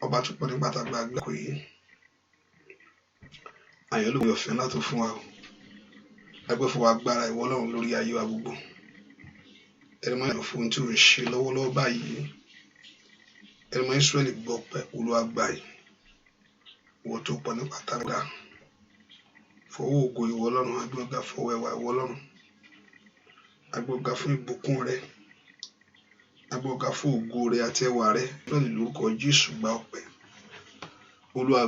ọba tó pọ̀ ní pàtàkì àgbà kò yí àyàn lórí ọ̀fẹ́ ńlá tó fún wa o ẹgbẹ́ fún wa agbára ìwọ Ọlọ́run lórí ayé wa gbogbo ẹni mọ́ ìyàn fún ohun tí ò ń ṣe lọ́wọ́lọ́wọ́ báyìí ẹni mọ́ Ísírẹ́lì gbọ́ pẹ́ Olúwa gbà yìí ìwọ tó pọ̀ ní pàtàkì fọwọ́ ògo ìwọ Ọlọ́run agbẹ́ọ̀gá fọwọ́ ẹwà ìwọ Ọlọ́run agbẹ́ọ̀gá fún ìbùkún rẹ agbẹ́ọ̀gá fún ògo rẹ àti ẹwà rẹ lọ́nà lórúkọ Jésù gba ọpẹ́ Olúwa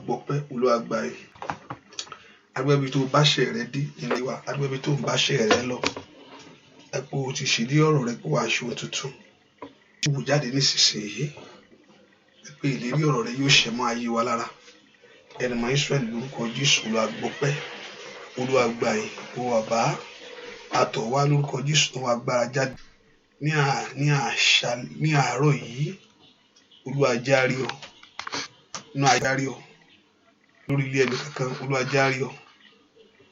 gbọpẹ́ Olúwa gbà yìí agbẹ́bí tó bá ṣe rẹ dé ilé wa agbẹ́bí tó ń bá ṣe rẹ lọ ẹ̀pọ̀ o ti ṣèdí ọ̀rọ̀ rẹ pé wàá ṣe ohun tuntun wù jáde nísinsìnyí pé ìlérí ọ̀rọ̀ rẹ yóò ṣẹ mọ́ ayé wa lára ẹni mọ́ Ísírẹ́lì lórúkọ Jésù Olúwa gbọpẹ́ Olúwa gbà yìí o bàbá àtọ̀ wá lórúkọ Jésù tó wá gbára jáde ní àárọ̀ yìí Olúwa járe ọ nínú àjárí ọ lórí ilé ẹni kankan Olúwa járe ọ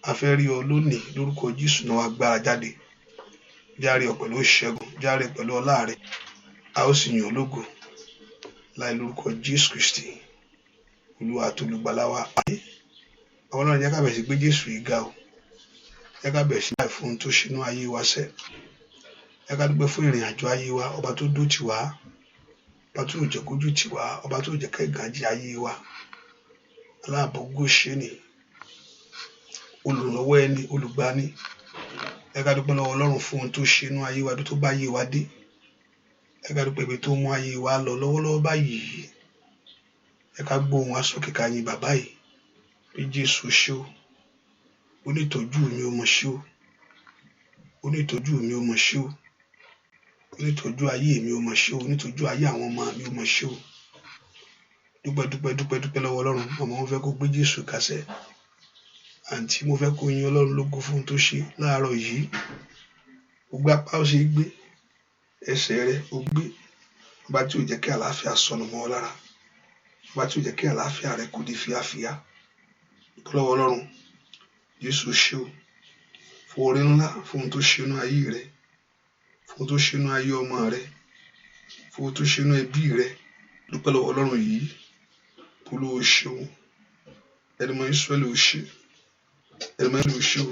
a fẹ́ rí ọ lónìí lórúkọ Jésù náà wá gbára jáde járe ọ pẹ̀lú ìṣẹ́gun járe pẹ̀lú ọlá rẹ a ó sì yìn ọ́ lógo láì lórúkọ Jésù Kristi Olúwa àti olùgbàlà wa àmín. Àwọn Ọlọ́run jẹ́ ká bẹ̀rẹ̀ sí gbé Jésù yìí ga o jẹ́ ká bẹ̀rẹ̀ sí láì fún ohun tó ṣe inú ayé wa sẹ́ jẹ́ ká dúpẹ́ fún ìrìn àjò ayé wa ọba tó dó tì wá ọba tó jẹ́ kójú tì wá ọba tó jẹ́ kẹ́gàjì ayé wa aláàbò Góṣẹ́nì olùrànlọ́wọ́ ẹni olùgbani jẹ́ ká dúpẹ́ lọ́wọ́ Ọlọ́run fún ohun tó ṣe inú ayé wa tó bá ayé wa dé jẹ́ ká dúpẹ́ ibi tó mú ayé wa lọ lọ́wọ́lọ́wọ́ báyìí jẹ́ ká gbóhùn wa sókè ká yìn bàbá yìí pé Jésù ṣé o onítọ́jú mi ò mọ̀ ṣé o onítọ́jú mi ò mọ̀ ṣé o onítọ́jú ayé mi ò mọ̀ ṣé o onítọ́jú ayé àwọn ọmọ mi ò mọ̀ ṣé o dúpẹ́ lọ́wọ́ Ọlọ́run ọmọ wọn fẹ́ kó gbé Jésù kásẹ̀ àǹtí mo fẹ́ kó yin Ọlọ́run lógo fún ohun tó ṣe láàárọ̀ yìí gbogbo apá ó ṣe gbé ẹsẹ̀ rẹ ó gbé ọba tí ò jẹ́ kí àlàáfíà sọnù mọ́ ọ lára ọba tí ò jẹ́ kí àlàáfíà rẹ kò di fíafíà dúpẹ́ lọ́wọ́ Ọlọ́run Jésù ṣé o fún oore ńlá fún ohun tó ṣe inú ayé rẹ fún ohun tó ṣe inú ayé ọmọ rẹ fún ohun tó ṣe inú ẹbí rẹ dúpẹ́ lọ́wọ́ Ọlọ́run yìí Olúwa ṣé o ẹni mọ́ Ísírẹ́lì ò ṣe ẹni mọ́ Ísírẹ́lì ò ṣe o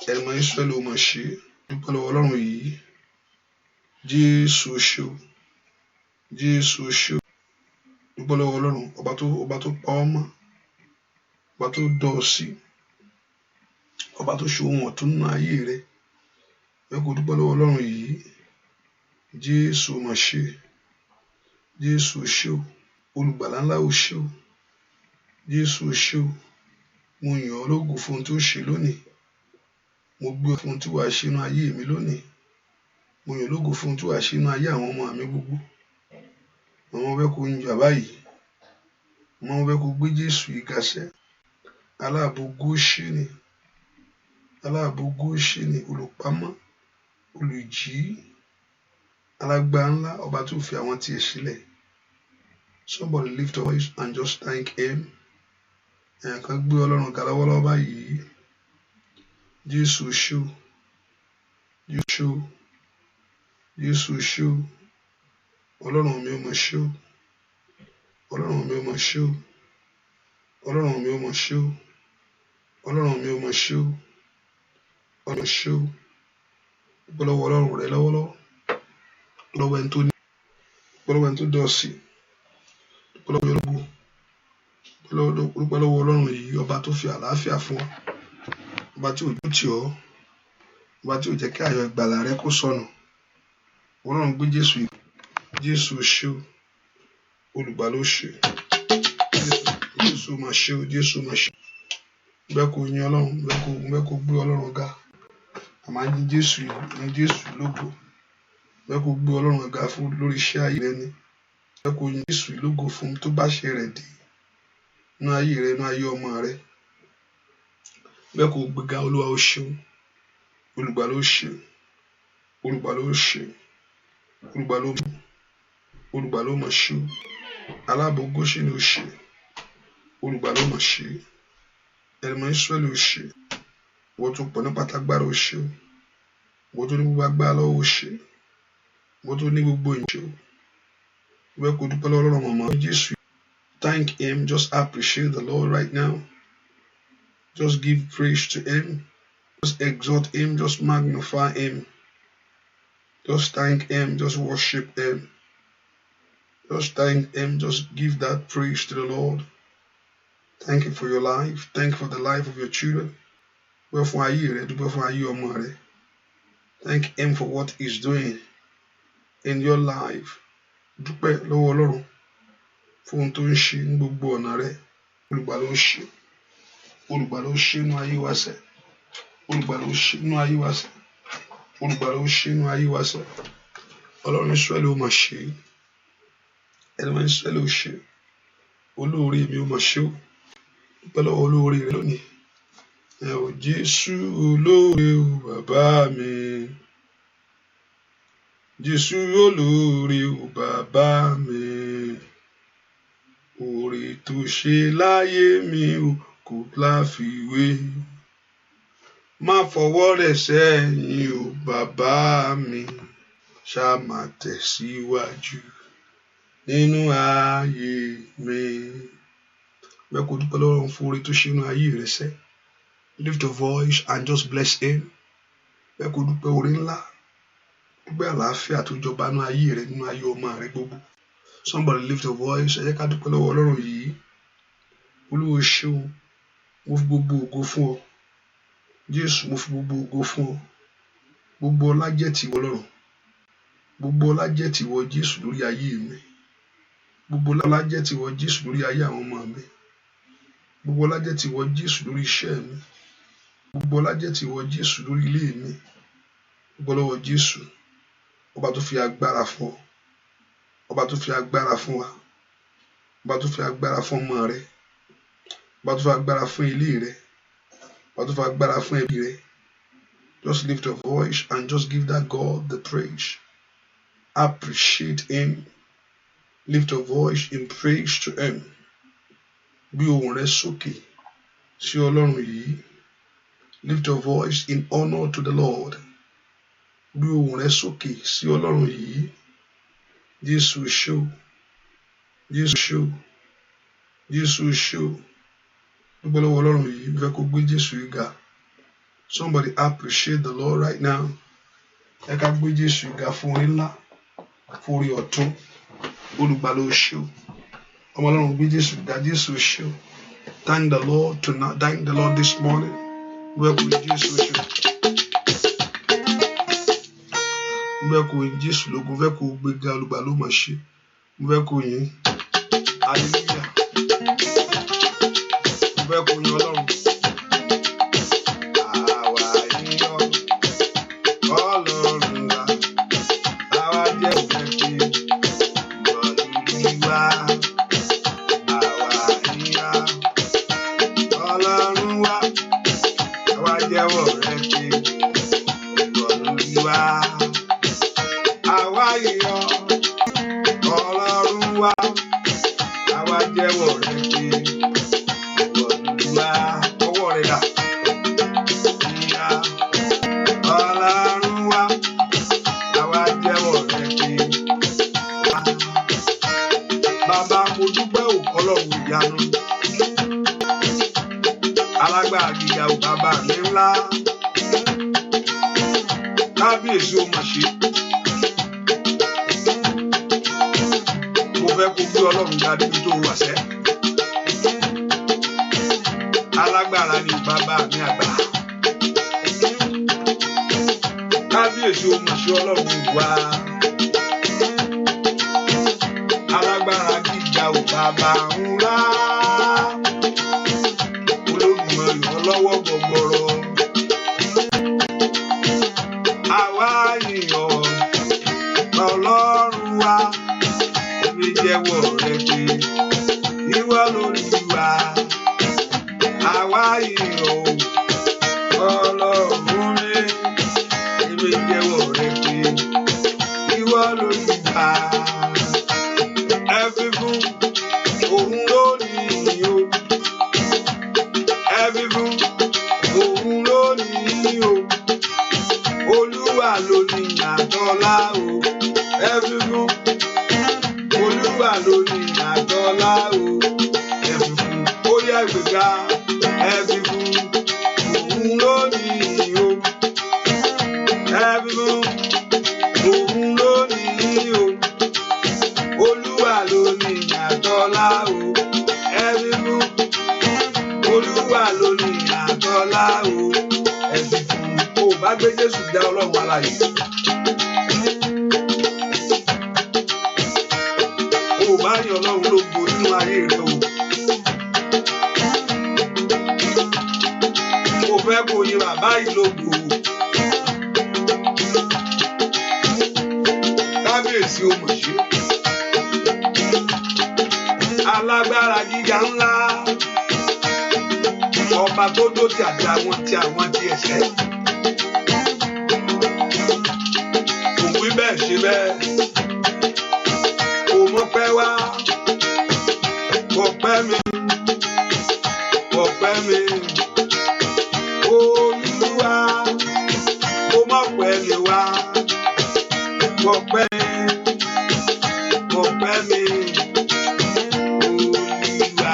ẹni mọ́ Ísírẹ́lì ò mọ̀ ṣe dúpẹ́ lọ́wọ́ Ọlọ́run yìí Jésù ṣé o Jésù ṣé o dúpẹ́ lọ́wọ́ Ọlọ́run ọba tó pa ọ́ mọ́ ọba tó dọ̀ ọ́ sí ọba tó ṣe ohun ọ̀tun nínú ayé rẹ ẹ kò dúpẹ́ lọ́wọ́ Ọlọ́run yìí Jésù mọ̀ ṣe Jésù ṣé o olùgbàlà ńlá ò ṣé o Jésù ṣé o mo yìn ọ́ lógo fún ohun tó ṣe lónìí mo gbé ọ fún ohun tí wàá ṣe inú ayé mi lónìí mo yìn ọ́ lógo fún ohun tí wàá ṣe inú ayé àwọn ọmọ mi gbogbo àwọn ọmọ fẹ́ kó yin bàbá yìí àwọn ọmọ fẹ́ kó gbé Jésù yìí kásẹ̀ aláàbò Góṣẹ́nì olùpamọ́ olùjí alágbára ńlá ọba tó fi àwọn tiẹ̀ sílẹ̀. Somebody lift your voice and just thank him. Ẹ̀yàn kan gbé Ọlọ́run ga lọ́wọ́lọ́wọ́ báyìí. Jésù ṣé o. Jésù ṣé o. Ọlọ́run mi ò mọ̀ ṣé o. Ọlọ́run mi ò mọ̀ ṣé o. Ọlọ́run mi ò mọ̀ ṣé o. Ọlọ́run mi ò mọ̀ ṣé o. Ọlọ́run ṣé o. Dúpẹ́ lọ́wọ́ Ọlọ́run rẹ lọ́wọ́lọ́wọ́. Lọ́wọ́ ẹni tó dọ̀ sí. Dúpẹ́ lọ́wọ́ Ọlọ́run yìí ọba tó fi àlàáfíà fún ọ ọba tí ò dó tì ọ́ ọba tí ò jẹ́ kí ayọ̀ ìgbàlà rẹ kó sọnù Ọlọ́run gbé Jésù ṣé o olùgbàlà ó ṣe Jésù máa ṣe o Jésù máa ṣe bẹ́ẹ̀ kò yin Ọlọ́run bẹ́ẹ̀ kò gbé Ọlọ́run ga àmọ́ yin Jésù lógo bẹ́ẹ̀ kò gbé Ọlọ́run ga fún lórí iṣẹ́ ayé rẹ ni bẹ́ẹ̀ kò yin Jésù lógo fún tó bá ṣe rẹ̀ dé inú ayé rẹ inú ayé ọmọ rẹ bẹ́ẹ̀ kò gbéga Olúwa ó ṣe olùgbàlà ó ṣe olùgbàlà ó mọ̀ ṣe aláàbò Góṣẹ́nì ó ṣe olùgbàlà ó mọ̀ ṣe ẹni mọ́ Ísírẹ́lì ó ṣe wọ́n tó pọ̀ ní pátágbára ó ṣe wọ́n tó ní gbogbo agbára lọ́wọ́ ó ṣe. wọ́n tó ní gbogbo ìṣó bẹ́ẹ̀ kó dúpẹ́ lọ́wọ́ Ọlọ́run mọ̀mọ́ Jésù thank Him. Just appreciate the Lord right now. Just give praise to Him. Just exalt Him. Just magnify Him. Just thank Him. Just worship Him. Just thank Him. Just give that praise to the Lord. Thank you for your life. Thank you for the life of your children. Thank Him for what He's doing in your life. Dúpẹ́ lọ́wọ́ Ọlọ́run fún ohun tó ń ṣe ní gbogbo ọ̀nà rẹ̀. Olùgbàlà ló ṣe. Olùgbàlà ló ṣe nínú ayé wa sẹ́. Olùgbàlà ló ṣe nínú ayé wa sẹ́. Olùgbàlà ló ṣe nínú ayé wa sẹ́. Ọlọ́run Ísírẹ́lì ó máa ṣe. Ẹni Ísírẹ́lì ó ṣe. Olóore mi ó máa ṣe ó. Dúpẹ́ lọ́wọ́ olóore rẹ̀ lónìí. Ẹ ò Jésù olóore o bàbá mi. Jésù olóore o bàbá mi. Oore tó ṣe láyé mi o kò láfiwé. Má fọwọ́ rẹ̀ sẹ́yìn o bàbá mi. Ṣá máa tẹ̀síwájú nínú ayé mi. Bẹ́ẹ̀ kò dúpẹ́ lọ́wọ́ fún oore tó ṣe nínú ayé rẹ̀ sẹ́. Lift your voice and just bless Him. Bẹ́ẹ̀ kò dúpẹ́ oore ńlá. Dúpẹ́ àlàáfíà tó jọba nínú ayé rẹ̀ nínú ayé ọmọ rẹ̀ gbogbo. Somebody lift your voice. Ẹ jẹ́ ká dúpẹ́ lọ́wọ́ Ọlọ́run yìí. Olúwa ṣé o. Mo fi gbogbo ògo fún ọ. Jésù mo fi gbogbo ògo fún ọ. Gbogbo ọlá jẹ́ tìwọ Ọlọ́run. Gbogbo ọlá jẹ́ tìwọ Jésù lórí ayé mi. Gbogbo ọlá jẹ́ tìwọ Jésù lórí ayé àwọn ọmọ mi. Gbogbo ọlá jẹ́ tìwọ Jésù lórí iṣẹ́ mi. Gbogbo ọlá jẹ́ tìwọ Jésù lórí ilé mi. Gbogbo lọ́wọ́ Jésù. Ọba tó fi agbára fún ọ. Ọba tó fi agbára fún wa. Ọba tó fi agbára fún ọmọ rẹ. Ọba tó fi agbára fún ilé rẹ. Ọba tó fi agbára fún ẹbí rẹ. Just lift your voice and just give that God the praise. Appreciate Him. Lift your voice in praise to Him. Bí ohùn rẹ sókè sí Ọlọ́run yìí. Lift your voice in honor to the Lord. Bí ohùn rẹ sókè sí Ọlọ́run yìí. Jésù ṣé o. Jésù ṣé o. Jésù ṣé o. Dúpẹ́ lọ́wọ́ Ọlọ́run yìí. Mo fẹ́ kó gbé Jésù yìí ga. Somebody appreciate the Lord right now. Ẹ ká gbé Jésù yìí ga fún orí ńlá. Fún orí ọ̀tún. Olùgbàlà ó ṣé o. Ọmọ Ọlọ́run gbé Jésù ga. Jésù ṣé o. Thank the Lord tonight. Thank the Lord this morning. Mo fẹ́ kó Jésù ṣé o. Mo fẹ́ kó Jésù lógo. Mo fẹ́ kó gbé ga. Olùgbàlà ó máa ṣe. Mo fẹ́ kó yìn. Hallelujah. Mo fẹ́ kó yìn Ọlọ́run. Àwa yìn ọ́. Ọlọ́run wa. Àwa jẹ́ òfin fi ìwọ̀lú wá. Àwa yìn ọ́. Ọlọ́run wa. Àwa jẹ́wọ́ rẹ̀ fi ìwọ̀lú wá. Àwa yìn ọ́. Ọlọ́run wa. Àwa jẹ́wọ́ rẹ̀ fi ìwọ̀lú wá. Ọwọ́ rẹ̀ dà. Ìyá Ọlọ́run wa. Àwa jẹ́wọ́ rẹ̀ fi wá. Bàbá mo dúpẹ́ o Ọlọ́run ìyanu. Alágbára gíga o bàbá mi ńlá. Kábíyèsí o mà ṣe. Mo fẹ́ kó gbé Ọlọ́run ga níbi tó wà sẹ́. Alágbára ni bàbá mi àgbà. Kábíyèsí o mà ṣe Ọlọ́run wá. Alágbára gíga o bàbá ńlá. Olódùmarè ọlọ́wọ́ gbọgbọrọ. Àwa yìn ọ́ Ọlọ́run wa. Èmi jẹ́wọ́ rẹ̀ pé ìwọ l'Olúwa. Àwa yìn ọ́ Ọlọ́run mi. Èmi jẹ́wọ́ rẹ̀ pé ìwọ l'Olúwa. Ẹ fi fún òun lónìí o. Ẹ fi fún òun lónìí o. Olúwa ló ní àtọ́lá o. Ẹ fi fún Olúwa ló ní àtọ́lá o. gbéga ẹbí fún òun lónìí o ẹbí fún òun lónìí o Olúwa lónìí àtọ́lá o ẹbí fún Olúwa lónìí àtọ́lá o ẹbí fún o bá gbé Jésù dá Ọlọ́run alààyè. O bá yan Ọlọ́run lógo nínú ayé rẹ o. Mo fẹ́ kó yin bàbá yìí lógo. Kábíyèsí o mọ̀ ṣe. Alágbára gíga ńlá. Ọba tó dó ti àti àwọn tí ẹsẹ̀. Kò wí bẹ́ẹ̀ ṣe bẹ́ẹ̀. Kò mọ̀ pẹ́ wá. Kò pẹ́ mi. Kò pẹ́ mi. Olúwa. Kò mọ̀ pẹ́ mi wá. Kò pẹ́. Kò pẹ́ mi. Olúwa.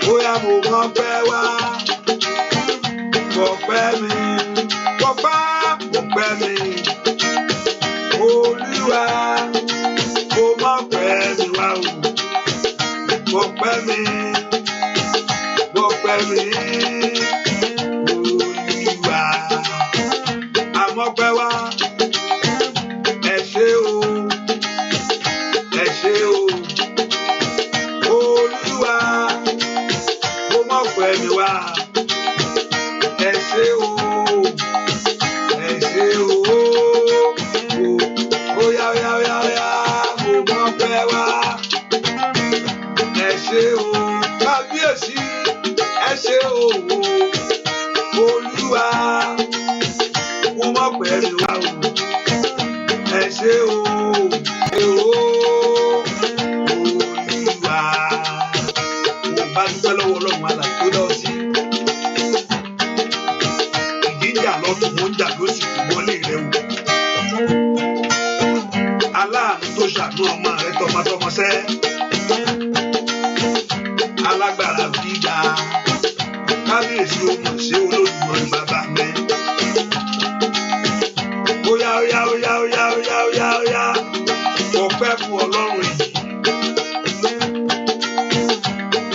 Bóyá mo mọ̀ pẹ́ wá. Kò pẹ́ mi. Kò pẹ́ mi. Olúwa. Kò mọ̀ pẹ́ mi wá o. Kò pẹ́ mi. Kò pẹ́ mi. Olúwa. Àmọ́ pẹ́ wá. Ẹ ṣé o. Ẹ ṣé o. Olúwa. Kò mọ̀ pẹ́ mi wá. Ẹ ṣé o. Ẹ ṣé o. Oya oya oya oya. Kò mọ̀ pẹ́ wá. Ẹ ṣé o. Kábíyèsí. Ẹ ṣé o. Olúwa. Kò mọ̀ pẹ́ mi wá o. Ẹ ṣé o. Olúwa. Mo bá dúpẹ́ lọ́wọ́ Ọlọ́run alààyè tó dá ọ sí. Ìdíjà lọ́tún mo ń jà lósì kò wọlé rẹ o. Aláàánú tó ṣàánú ọmọ rẹ tọmọtọmọ sẹ́. Alágbára gíga. Kábíyèsí o mọ̀ ṣe Olódùmarè bàbá mi. Óyá óyá óyá óyá óyá óyá óyá. Ọpẹ́ fún Ọlọ́run yìí.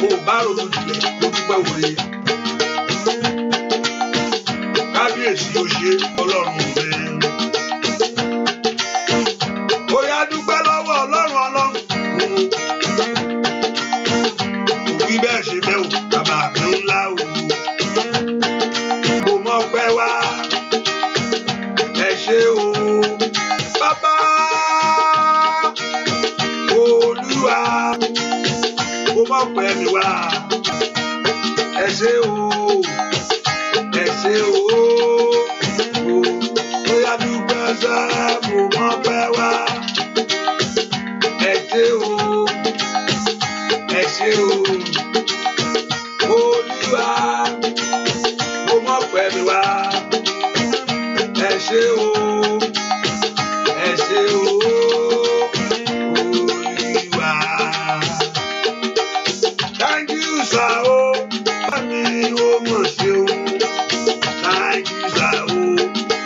Mo bá ronú jùlẹ̀ mo dúpẹ́ wòye. Kábíyèsí o ṣe Ọlọ́run mi. Óyá dúpẹ́ lọ́wọ́ Ọlọ́run. Òbí bẹ́ẹ̀ ṣe bẹ́ẹ̀ o, bàbá mi ńlá o. Mo mọ̀ pẹ́ wá. Ẹ ṣé o. Bàbá. Olúwa. Mo mọ̀ pẹ́ mi wá. Ẹ ṣé o. Ẹ ṣé o. Óyá dúpẹ́ sẹ́, mo mọ̀ pẹ́ wá. Ẹ ṣé o. Ẹ ṣé o. Olúwa. Mo mọ̀ pẹ́ mi wá. Ẹ ṣé o. Ẹ ṣé o. Olúwa. Thank you sir o. Bàbá mi o mọ̀ ṣe o. Thank you sir o.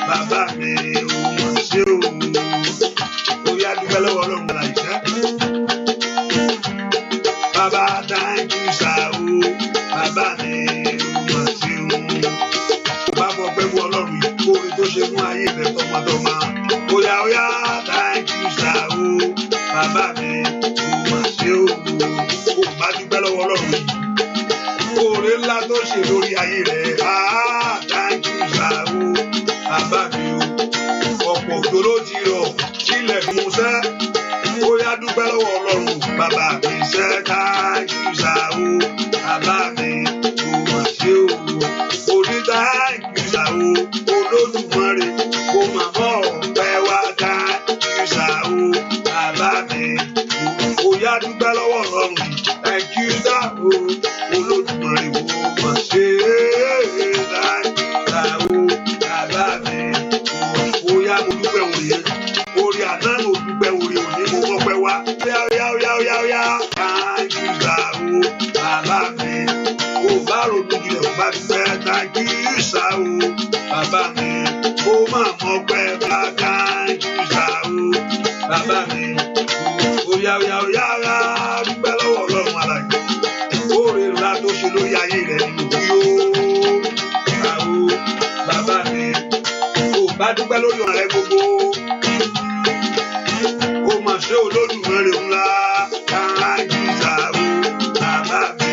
Bàbá mi o mọ̀ ṣe o. Óyá dúpẹ́ lọ́wọ́ Ọlọ́run alààyè. Bàbá thank you sir o. Bàbá mi o mọ̀ ṣe o. Bá fọ pé fún Ọlọ́run yìí kóore tó ṣe fún ayé rẹ tọmọtọmọ. Óyá óyá thank you sir o. Bàbá mi o mọ̀ ṣe o. O bá dúpẹ́ lọ́wọ́ Ọlọ́run yìí. Kóore ńlá tó ṣe lórí ayé rẹ. Thank you sir o. Bàbá mi o. Ọ̀pọ̀ òjò ló ti rọ̀ sílẹ̀ mú sẹ́. Óyá dúpẹ́ lọ́wọ́ Ọlọ́run. Bàbá mi sẹ́ thank you sir o. Bàbá mi o mọ̀ ṣe o. Oní thank you sir o. Olódùmarè kò mà mọ̀ ọ̀pẹ́ wá thank you sir o. Bàbá mi o. Óyá dúpẹ́ lọ́wọ́ Ọlọ́run. Thank you sir o. Olódùmarè kò mọ̀ ṣe thank you sir o. Bàbá mi o. Óyá mo dúpẹ́ wòye. Orí àná mo dúpẹ́ wòye òní mo mọ̀pẹ́ wá. Óyá óyá óyá óyá óyá. Thank you sir o. Bàbá mi o o bàbá mi ó máa mọ pé bàbá jùzà o bàbá mi óyá dúpẹ́ lọ́wọ́ Ọlọ́run alààyè oore ńlá tó ṣe lórí ayé rẹ̀ nínú bí ó gbà o bàbá mi ó bá dúpẹ́ lórí ọ̀rẹ́ gbogbo ó máa ṣe Olódùmarè ńlá jùzà o bàbá mi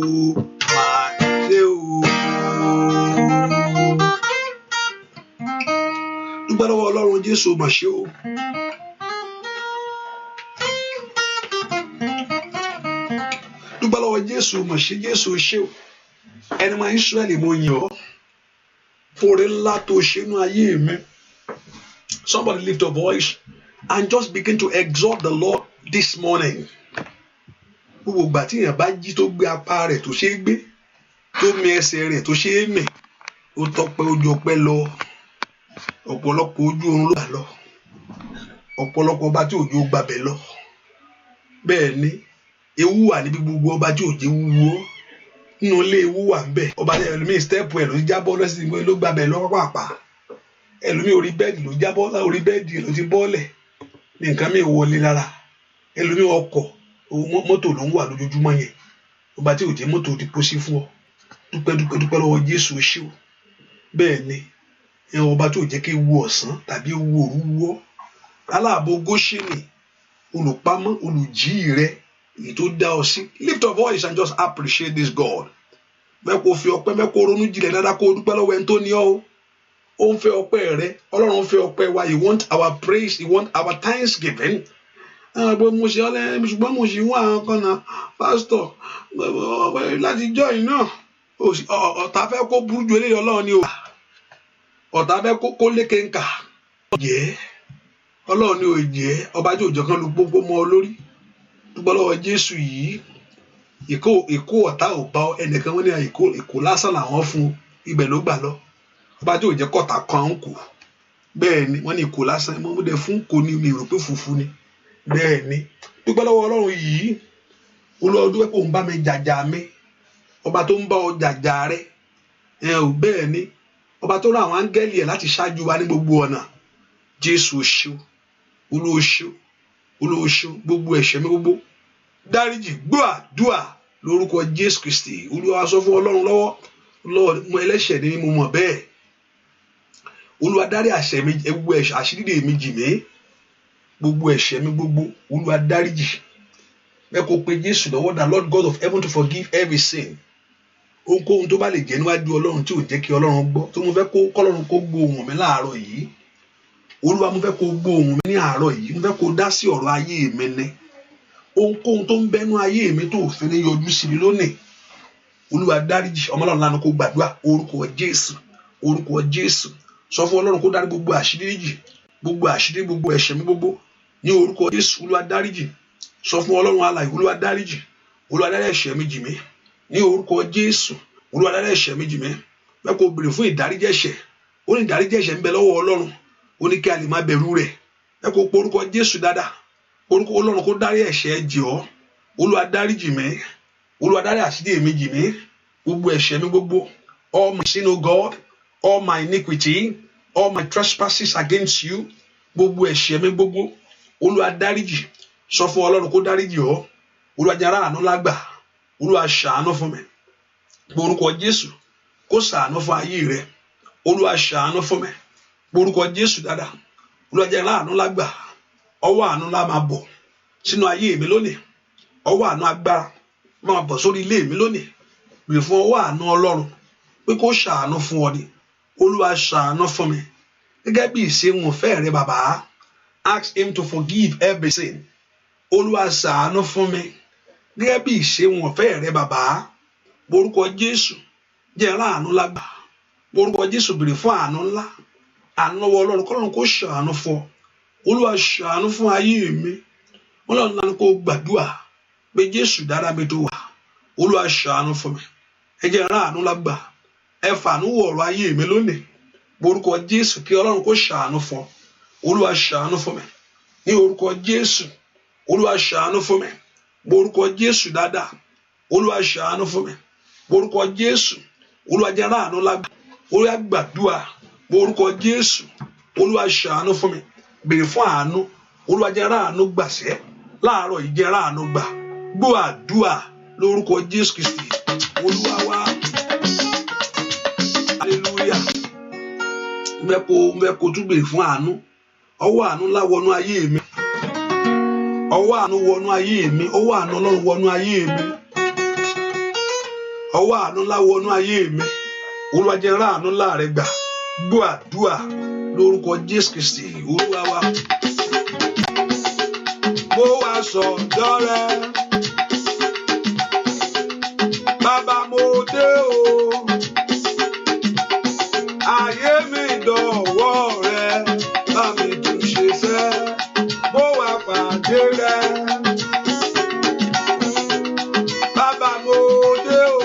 ó máa ṣe o. Dúpẹ́ lọ́wọ́ Ọlọ́run Jésù máa ṣe o. Dúpẹ́ lọ́wọ́ Jésù máa ṣe Jésù ṣe o. Ẹni máa Ísírẹ́lì mo yìn ọ́ fún oore ńlá tó ṣe nínú ayé mi. Somebody lift your voice and just begin to exalt the Lord this morning. Gbogbo ìgbà tí èèyàn bá jí tó gbé apá rẹ̀ tó ṣe é gbé tó mi ẹsẹ̀ rẹ̀ tó ṣe é mì ó tọpẹ́ ojú ọpẹ́ lọ. Ọ̀pọ̀lọpọ̀ ojú oorun ló gbà lọ, ọ̀pọ̀lọpọ̀ ọba tí òjò gbàbẹ̀ lọ. Bẹ́ẹ̀ ni ewu wà níbi gbogbo ọba tí òjò wúwo nínú ilé ewu wà ń bẹ. Ọba ẹlòmíì stẹ́ẹ̀pù ẹ̀ ló jábọ́ lọ́sìn ló gbàbẹ̀ lọ pàápàá. Ẹlòmíì orí bẹ́ẹ̀dì ló jábọ́ orí bẹ́ẹ̀dì ló ti bọ́ọ̀lẹ̀ ní nǹkan mi wọlé lára. Ẹlòmíì ọkọ̀ mọ́tò ló ń wà lójoojúmọ́ yẹn. Ọba tí òjò mọ́tò ti pósí fún ọ. Dúpẹ́ lọ́wọ́ Jésù ṣé o. Bẹ́ẹ̀ ni ọba tó jẹ́ kí ewu ọ̀sán tàbí ewu òru wọ́ aláàbò Góṣẹ́nì olùpamọ́ olùjí rẹ èyí tó dá ọ sí. Lift your voice and just appreciate this God. Mẹ́kò fi ọpẹ́ mẹ́kò ronú jinlẹ̀ dáadáa kó o dúpẹ́ lọ́wọ́ ẹni tó ní ọ́ o. Ó ń fẹ́ ọpẹ́ rẹ, Ọlọ́run fẹ́ ọpẹ́ wa. He want our praise, he want our thanksgiving. Ṣùgbọ́n mo ṣì wọ́n àwọn kan náà pásítọ̀ láti jọ́ yìí náà ọ̀tá fẹ́ kó burú ju eléyìí Ọlọ́run ni o. Ọ̀tá fẹ́ kó lékè ńkà jẹ́ Ọlọ́run ni ò jẹ́ ọba tí òjò kan lu gbogbo mọ́ ọ lórí. Dúpẹ́ lọ́wọ́ Jésù yìí. Ìkó ọ̀tá ò bá ẹnìkan wọ́n ní ìkó lásán làwọn fún ibẹ̀ ló gbà lọ. Ọba tí òjò kọ̀tà kan ń kù. Bẹ́ẹ̀ ni wọ́n ní ìkó lásán mo dẹ̀ fún kò ní mi rò pé fùfú ni. Bẹ́ẹ̀ ni dúpẹ́ lọ́wọ́ Ọlọ́run yìí. Olúwa dúpẹ́ kó ń bá mi jàjà mi. Ọba tó ń bá ọ jàjà rẹ bẹ́ẹ̀ ni ọba tó rán àwọn áńgẹ́lì ẹ̀ láti ṣáájú wa ní gbogbo ọ̀nà. Jésù ṣó Olúwa ṣó gbogbo ẹ̀ṣẹ̀ mi gbogbo dáríjì gbọ́ àdúà lórúkọ Jésù Kristi. Olúwa sọ fún Ọlọ́run lọ́wọ́ Lord mo ẹlẹ́ṣẹ̀ ni mo mọ̀ bẹ́ẹ̀. Olúwa dárí ẹ̀ṣẹ̀ mi gbogbo ẹ̀ṣẹ̀ àṣírí mi jì mí gbogbo ẹ̀ṣẹ̀ mi gbogbo Olúwa dáríjì. Bẹ́ẹ̀ kó pe Jésù lọ́wọ́ the Lord God of heaven to forgive every sin. Ohunkóhun tó bá lè jẹ́ níwájú Ọlọ́run tí ò jẹ́ kí Ọlọ́run gbọ́ tó mo fẹ́ kọ́lọ́run kó gbọ́ ohùn mi láàárọ̀ yìí. Olúwa mo fẹ́ kó gbọ́ ohùn mi ní àárọ̀ yìí. Mo fẹ́ kó dá sí ọ̀rọ̀ ayé mi ní. Ohunkóhun tó ń bẹnu ayé mi tó fi ní yọjú sí mi lónìí. Olúwa dáríjì. Ọmọ Ọlọ́run lánàá kó gbàdúrà orúkọ Jésù. Sọ fún Ọlọ́run kó dárí gbogbo àṣírí jì gbogbo ẹ̀ṣẹ̀ mi gbogbo ní orúkọ Jésù. Olúwa dáríjì. Sọ fún Ọlọ́run alààyè Olúwa dáríjì. Olúwa dárí ẹ̀ṣẹ̀ mi jì mí ní orúkọ Jésù. Olúwa dárí ẹ̀ṣẹ̀ mi jì mí. Bẹ́ẹ̀ kó béèrè fún ìdáríjì ẹ̀ṣẹ̀. Ó ní ìdáríjì ẹ̀ṣẹ̀ ń bẹ lọ́wọ́ Ọlọ́run. Ó ní kí a lè máa bẹ̀rù rẹ̀. Bẹ́ẹ̀ kó porúkọ Jésù dáadáa. Orúkọ Ọlọ́run kó dárí ẹ̀ṣẹ̀ jì ọ́. Olúwa dáríjì mí. Olúwa dárí àṣírí mi jì mí. Gbogbo ẹ̀ṣẹ̀ mi gbogbo. All my sin, O God, all my iniquity, all my trespasses against you. Gbogbo ẹ̀ṣẹ̀ mi gbogbo. Olúwa dáríjì. Sọ fún Ọlọ́run kó dáríjì ọ́. Olúwa jẹ́ aráàánú lágbà. Olúwa ṣàánú fún mi. Orúkọ Jésù kó ṣàánú fún ayé rẹ. Olúwa ṣàánú fún mi. Orúkọ Jésù dáadáa. Olúwa jẹ́ aráàánú lágbà. Ọwọ́ àánú lá máa bọ̀ sínú ayé mi lónìí. Ọwọ́ àánú agbára máa bọ̀ sórí ilé mi lónìí. Bèrè fún ọwọ́ àánú Ọlọ́run pé kó ṣàánú fún ọ ni. Olúwa ṣàánú fún mi. Gẹ́gẹ́ bí ìṣeun ìfẹ́ rẹ bàbá. Ask him to forgive every sin. Olúwa ṣàánú fún mi. Gẹ́gẹ́ bí ìṣeun ìfẹ́ rẹ bàbá. Orúkọ Jésù jẹ́ aláàánú lágbà. Orúkọ Jésù bèrè fún àánú ńlá. Àánú lọ́wọ́ Ọlọ́run kọ́lọ́run kó ṣàánú fún ọ. Olúwa ṣàánú fún ayé mi. Ọlọ́run náà kó gbàdúrà pé Jésù dára mi tó wà. Olúwa ṣàánú fún mi. Ẹ jẹ́ aláàánú lágbà. Ẹ fàánú wọ ọ̀rọ̀ ayé mi lónìí. Orúkọ Jésù kí Ọlọ́run kó ṣàánú fún ọ. Olúwa ṣàánú fún mi. Ní orúkọ Jésù. Olúwa ṣàánú fún mi. Orúkọ Jésù dáadáa. Olúwa ṣàánú fún mi. Orúkọ Jésù. Olúwa jẹ́ aláàánú lágbà. Olúwa gbàdúrà orúkọ Jésù. Olúwa ṣàánú fún mi, béèrè fún àánú. Olúwa jẹ́ ráàánú gbàṣẹ́ láàárọ̀ yìí, jẹ́ ráàánú gbà. Gbọ́ àdúrà lórúkọ Jésù Kristi Olúwa wa. Hallelujah. Mẹ́kò tún béèrè fún àánú. Ọwọ́ àánú ńlá wọnú ayé mi. Ọwọ́ àánú wọnú ayé mi. Ọwọ́ àánú Ọlọ́run wọnú ayé mi. Ọwọ́ àánú ńlá wọnú ayé mi. Olúwa jẹ́ ráàánú ńlá rẹ gbà. Gbọ́ àdúrà lórúkọ Jésù Kristi Olúwa wa. Mo wá sọ̀dọ̀ rẹ, bàbá mo dé o, ayé mi dọ̀wọ́ rẹ, bá mi tún ṣe fẹ́, mo wá pàdé rẹ. Bàbá mo dé o,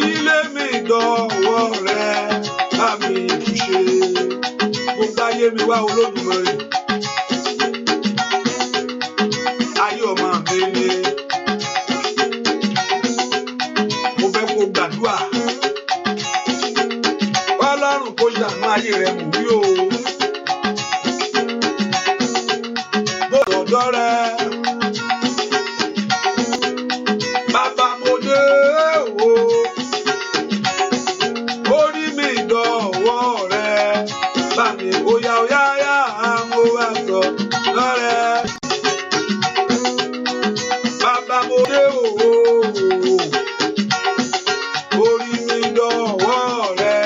ilé mi dọ̀wọ́ rẹ, bá mi tún ṣe. Gbogbo ayé mi wá Olódùmarè. Ayé ọmọ mi ni mo fẹ́ kó gbàdúrà. Ọlọ́run kó ṣàánú ayé rẹ mú bí o. Mo sọ̀dọ̀ rẹ, bàbá mo dé o, orí mi dọ̀wọ́ rẹ, bá mi óyá mo wá sọ̀dọ̀ rẹ. Orí mi dọ̀wọ́ rẹ,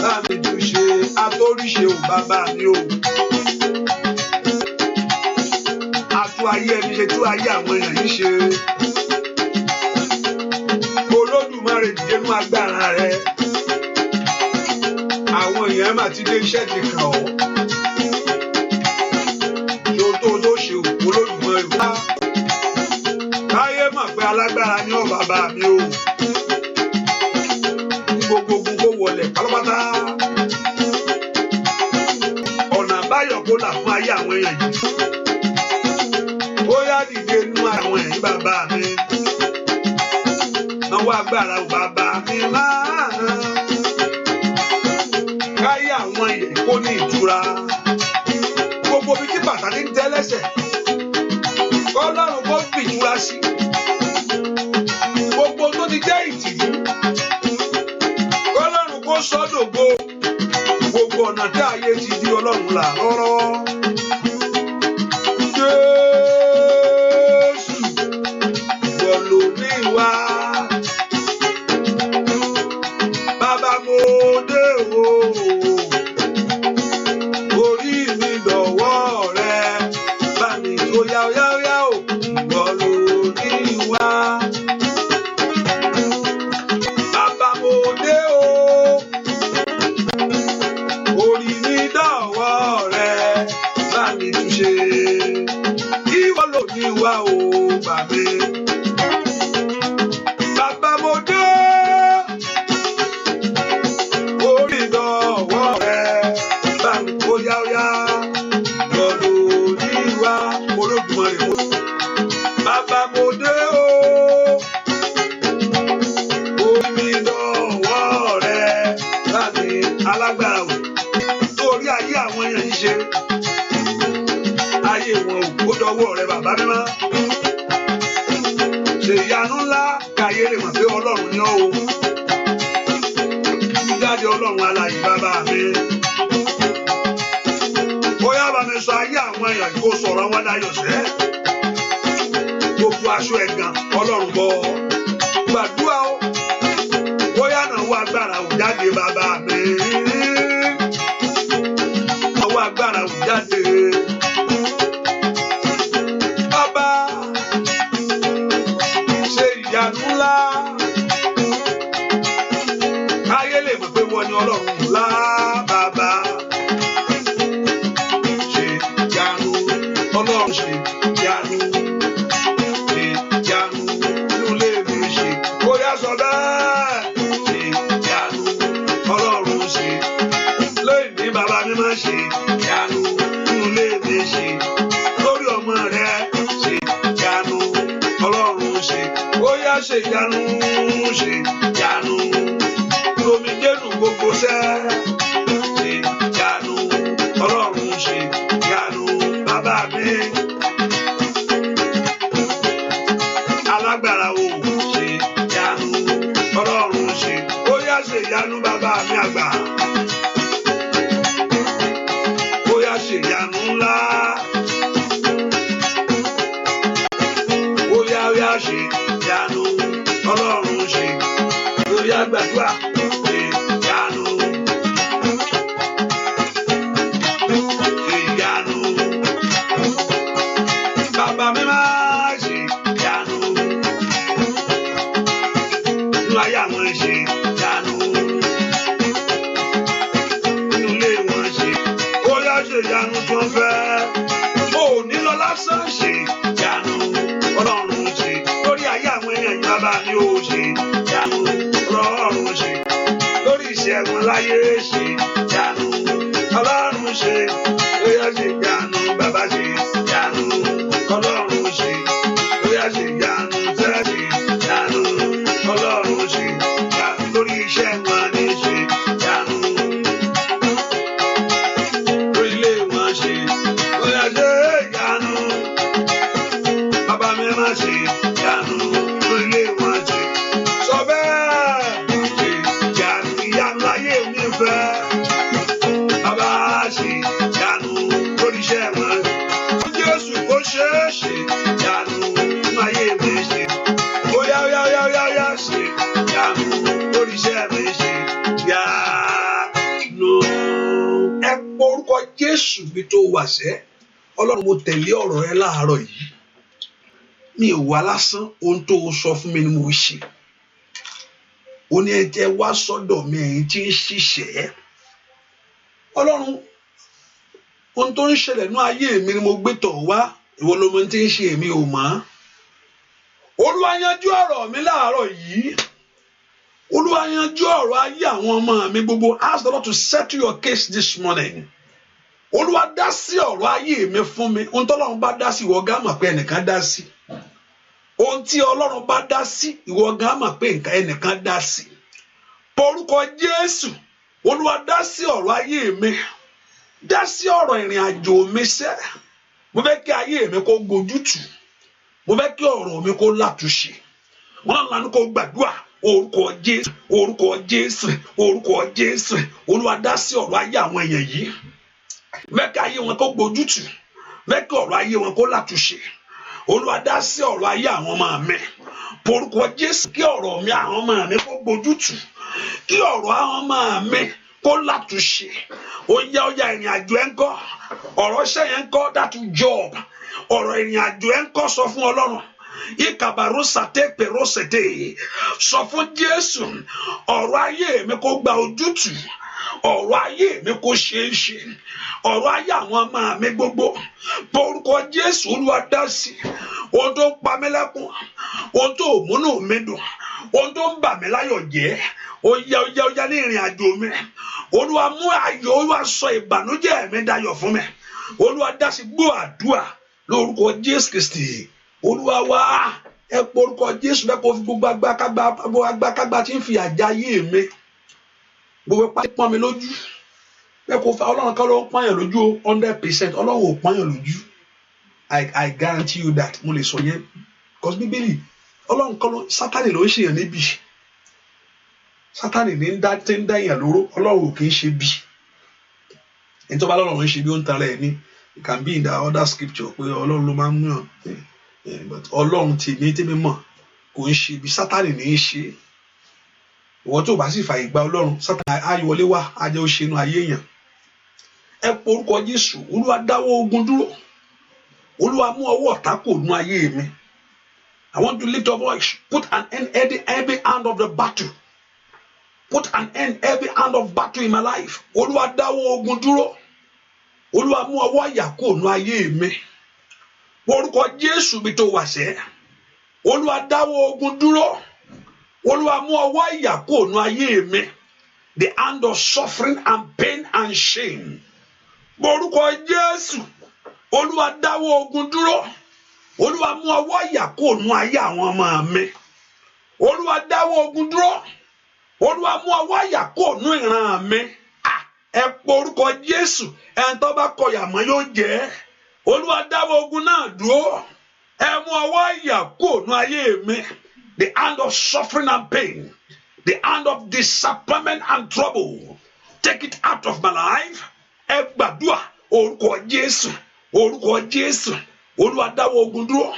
láti tún ṣe atóríṣe ò bàbá mi o. Atú ayé ẹni ṣe, tú ayé àwọn èèyàn yìí ṣe. Olódùmarè dìde nú agbára rẹ. Àwọn èèyàn mà ti dé, iṣẹ́ ti kàn ọ́. Ṣé o tó ṣe òkú Olódùmarè wá? Káyé mọ̀ pé alágbára ni ọ́ bàbá mi o. Gbogbo ogun kó wọlé pátápátá. Ọ̀nà àbáyọ kó là fún ayé àwọn èèyàn yìí. Ó yá dìde nú àwọn ẹ̀yìn bàbá mi. Náwó agbára ò bàbá mi máa. Káyé àwọn èèyàn kó ní ìtura. Gbogbo ibi tí bàtà ti ń tẹ́ lẹ́sẹ̀. Ọlọ́run kó fi ìtura sí. Gbogbo tó ti jẹ́ ìtìjú. Ọlọ́run kó sọ́dọ̀gbò. Gbogbo ọ̀nà tí ayé ti di Ọlọ́run là rọ́rọ́. Jésù ìwọ ló ní wá. Bàbá mo dé o. Orí mi dọ̀wọ́ rẹ. Bá mi tó yá o. Ìwọ ló ní wá. Bàbá mo dé o. Orí mi dọ̀wọ́ rẹ. Bá mi tún ṣe. Ìwọ ló ní wá o, bà mí. Bàbá mo dé. Orí dọ̀wọ́ rẹ. Bá mi tó yá o. Ìwọ ló ní wá. Olódùmarè mo. Bàbá mo dé o. Orí mi dọ̀wọ́ rẹ. Láti alágbára wò. Torí ayé àwọn èèyàn yìí ṣe. Ayé wọn ò dọ̀wọ́ rẹ bàbá mímọ́. Ṣe ìyanu ńlá káyé lè mọ̀ pé Ọlọ́run ni ọ́ o. Jáde Ọlọ́run alààyè bàbá mi. Bóyá bá mi sọ ayé àwọn èèyàn kó sọ̀rọ̀ wọn dayọ̀ sẹ́. Gbogbo aṣọ ẹ̀gàn Ọlọ́run bọ̀. Gbàdúrà o. Bóyá náà wọ agbára ò jáde bàbá mi. Náà wọ agbára ò jáde. Bàbá ṣe ìyanu ńlá. Káyé lè mọ̀ pé wọ́n ní Ọlọ́run ńlá bàbá. Ṣe ìyanu Ọlọ́run ṣe ìyanu. Ṣe ìyanu inú ilé mi ṣe. Bóyá sọ bẹ́ẹ̀. Ṣe ìyanu Ọlọ́run ṣe. Lóyìn ní bàbá mi máa ṣe ìyanu inú ilé mi ṣe. Lórí ọmọ rẹ ṣe ìyanu Ọlọ́run ṣe. Bóyá ṣe ìyanu ṣe ìyanu. ìyanu bàbá mi àgbà. Bóyá ṣe ìyanu ńlá. Bóyá ṣe ìyanu Ọlọ́run ṣe. Bóyá gbàdúrà ṣe ìyanu. Ṣe ìyanu. Bàbá mi máa ṣe ìyanu. Nínú ayé àwọn ṣe ìyanu. Nínú ilé wọn ṣe. Bóyá ṣe ìyanu tó ń fẹ́. Ó nílò lásán ṣe ìyanu. Ọlọ́run ṣe. Lórí ayé àwọn èèyàn yìí bàbá mi ò ṣe ìyanu. Ọlọ́run ṣe. Lórí iṣẹ́ wọn láyé ṣe ìyanu. Ọlọ́run ṣe. Bóyá ṣe ìyanu. Bàbá ṣe ìyanu. Ọlọ́run ṣe. Bóyá ṣe ìyanu. Ṣé ṣe ìyanu. Ọlọ́run ṣe. Lórí iṣẹ́ wọn ní ṣe ìyanu. Lórí ilé wọn ṣe. Bóyá ṣe ìyanu. Bàbá mi máa ṣe ìyanu. Lórí ilé wọn ṣe. Sọ bẹ́ẹ̀ ṣe ìyanu. Ìyanu láyé mi fẹ́. Bàbá ṣe ìyanu. Lórí iṣẹ́ wọn. Jésù kò ṣe é ṣe ìyanu. Nínú ayé mi ṣe. Bóyá ṣe ìyanu. Lórí iṣẹ́ mi ṣe ìyanu. Ẹ pọ orúkọ Jésù bí tó wà sẹ́. Ọlọ́run mo tẹ̀lé ọ̀rọ̀ rẹ láàárọ̀ yìí. Mi ò wá lásán, ohun tó sọ fún mi ni mo ṣe. Ó ní ẹ jẹ́ wá sọ́dọ̀ mi ẹ̀yin tí ń ṣiṣẹ́. Ọlọ́run, ohun tó ń ṣẹlẹ̀ ní ayé mi ni mo gbé tọ̀ wá. Ìwọ ló mọ tí ń ṣe èmi ò mọ̀. Olúwa yanjú ọ̀rọ̀ mi láàárọ̀ yìí. Olúwa yanjú ọ̀rọ̀ ayé àwọn ọmọ mi gbogbo. Ask the Lord to settle your case this morning. Olúwa dá sí ọ̀rọ̀ ayé mi fún mi. Ohun tí Ọlọ́run bá dá sí ìwọ gan mọ̀ pé ẹnìkan dá sí. Ohun tí Ọlọ́run bá dá sí ìwọ gan mọ̀ pé ẹnìkan dá sí. Porúkọ Jésù, Olúwa dá sí ọ̀rọ̀ ayé mi. Dá sí ọ̀rọ̀ ìrìn àjò mi sẹ́. Mo fẹ́ kí ayé mi kó gbójútù. Mo fẹ́ kí ọ̀rọ̀ mi kó látúnṣe. Wọ́n lànà kó gbàdúrà. Orúkọ Jésù, orúkọ Jésù, orúkọ Jésù. Olúwa dá sí ọ̀rọ̀ ayé àwọn èèyàn yìí. Fẹ́ kí ayé wọn kó gbójútù. Fẹ́ kí ọ̀rọ̀ ayé wọn kó látúnṣe. Olúwa dá sí ọ̀rọ̀ ayé àwọn ọmọ mi. Porúkọ Jésù, kí ọ̀rọ̀ mi àwọn ọmọ mi kó gbójútù. Kí ọ̀rọ̀ àwọn ọmọ mi kó látúnṣe. Ó yá ìrìn àjò ẹ̀ ń kọ́. Ọ̀rọ̀ iṣẹ́ yẹn ń kọ́, that job. Ọ̀rọ̀ ìrìn àjò ẹ̀ ń kọ́, sọ fún Ọlọ́run. Ìkàbàrúsàté pèròsèté. Sọ fún Jésù, ọ̀rọ̀ ayé mi kó gba ojútùú. Ọ̀rọ̀ ayé mi kó ṣeé ṣe. Ọ̀rọ̀ ayé àwọn ọmọ mi gbogbo. Porúkọ Jésù, Olúwa dá sí. Ohun tó ń pa mí lẹ́kún. Ohun tó múnú mi dùn. Ohun tó ń bà mí láyọ̀ jẹ́. Ó yá ní ìrìn àjò mi. Olúwa mú ayọ̀, Olúwa sọ ìbànújẹ́ mi dayọ̀ fún mi. Olúwa dá sí, gbọ́ àdúrà lórúkọ Jésù Kristi. Olúwa wá, ẹ porúkọ Jésù bẹ́ẹ̀ kó fi gbogbo agbákágbá tí ń fi àjà ayé mi. Gbogbo pàtí pọ́n mi lójú. Bẹ́ẹ̀ kó fa Ọlọ́run kan ló ń pọ́nyàn lójú 100%. Ọlọ́run ò pọ́nyàn lójú. I guarantee you that. Mo lè sọ yẹn. Because Bíbélì, Ọlọ́run kan ló, Sátánì ló ń ṣèyàn níbi. Sátánì ní ń dá èèyàn lóró. Ọlọ́run ò kì í ṣe bí. Ẹni tó bá lọ́run ń ṣe bí ó ń tara ẹ̀ ní. It can be in the other scripture pé Ọlọ́run ló máa ń mú yàn. But Ọlọ́run tèmi mọ̀ kò ń ṣe bí. Sátánì ní í ṣe. Ìwọ tó bá sì fàyè gba Ọlọ́run, Sátánì á wọlé wá, á jẹ́ ó ṣe inú ayé èèyàn. Ẹ porúkọ Jésù, Olúwa dáwọ́ ogun dúró. Olúwa mú ọwọ́ ọ̀tá kò nú ayé mi. I want to lift your voice. Put an end every hand of the battle. Put an end every hand of battle in my life. Olúwa dáwọ́ ogun dúró. Olúwa mú ọwọ́ ìyà kò nú ayé mi. Porúkọ Jésù bí tó wà sẹ́. Olúwa dáwọ́ ogun dúró. Olúwa mú ọwọ́ ìyà kò nú ayé mi. The hand of suffering and pain and shame. Porúkọ Jésù. Olúwa dáwọ́ ogun dúró. Olúwa mú ọwọ́ ìyà kò nú ayé àwọn ọmọ mi. Olúwa dáwọ́ ogun dúró. Olúwa mú ọwọ́ ìyà kò nú ìran mi. Ẹ porúkọ Jésù. Ẹni tó bá kọyà mọ́ yóò jẹ́. Olúwa dáwọ́ ogun náà dúró. Ẹ mú ọwọ́ ìyà kò nú ayé mi. The hand of suffering and pain. The hand of disappointment and trouble. Take it out of my life. Ẹ gbàdúrà orúkọ Jésù. Orúkọ Jésù. Olúwa dáwọ́ ogun dúró.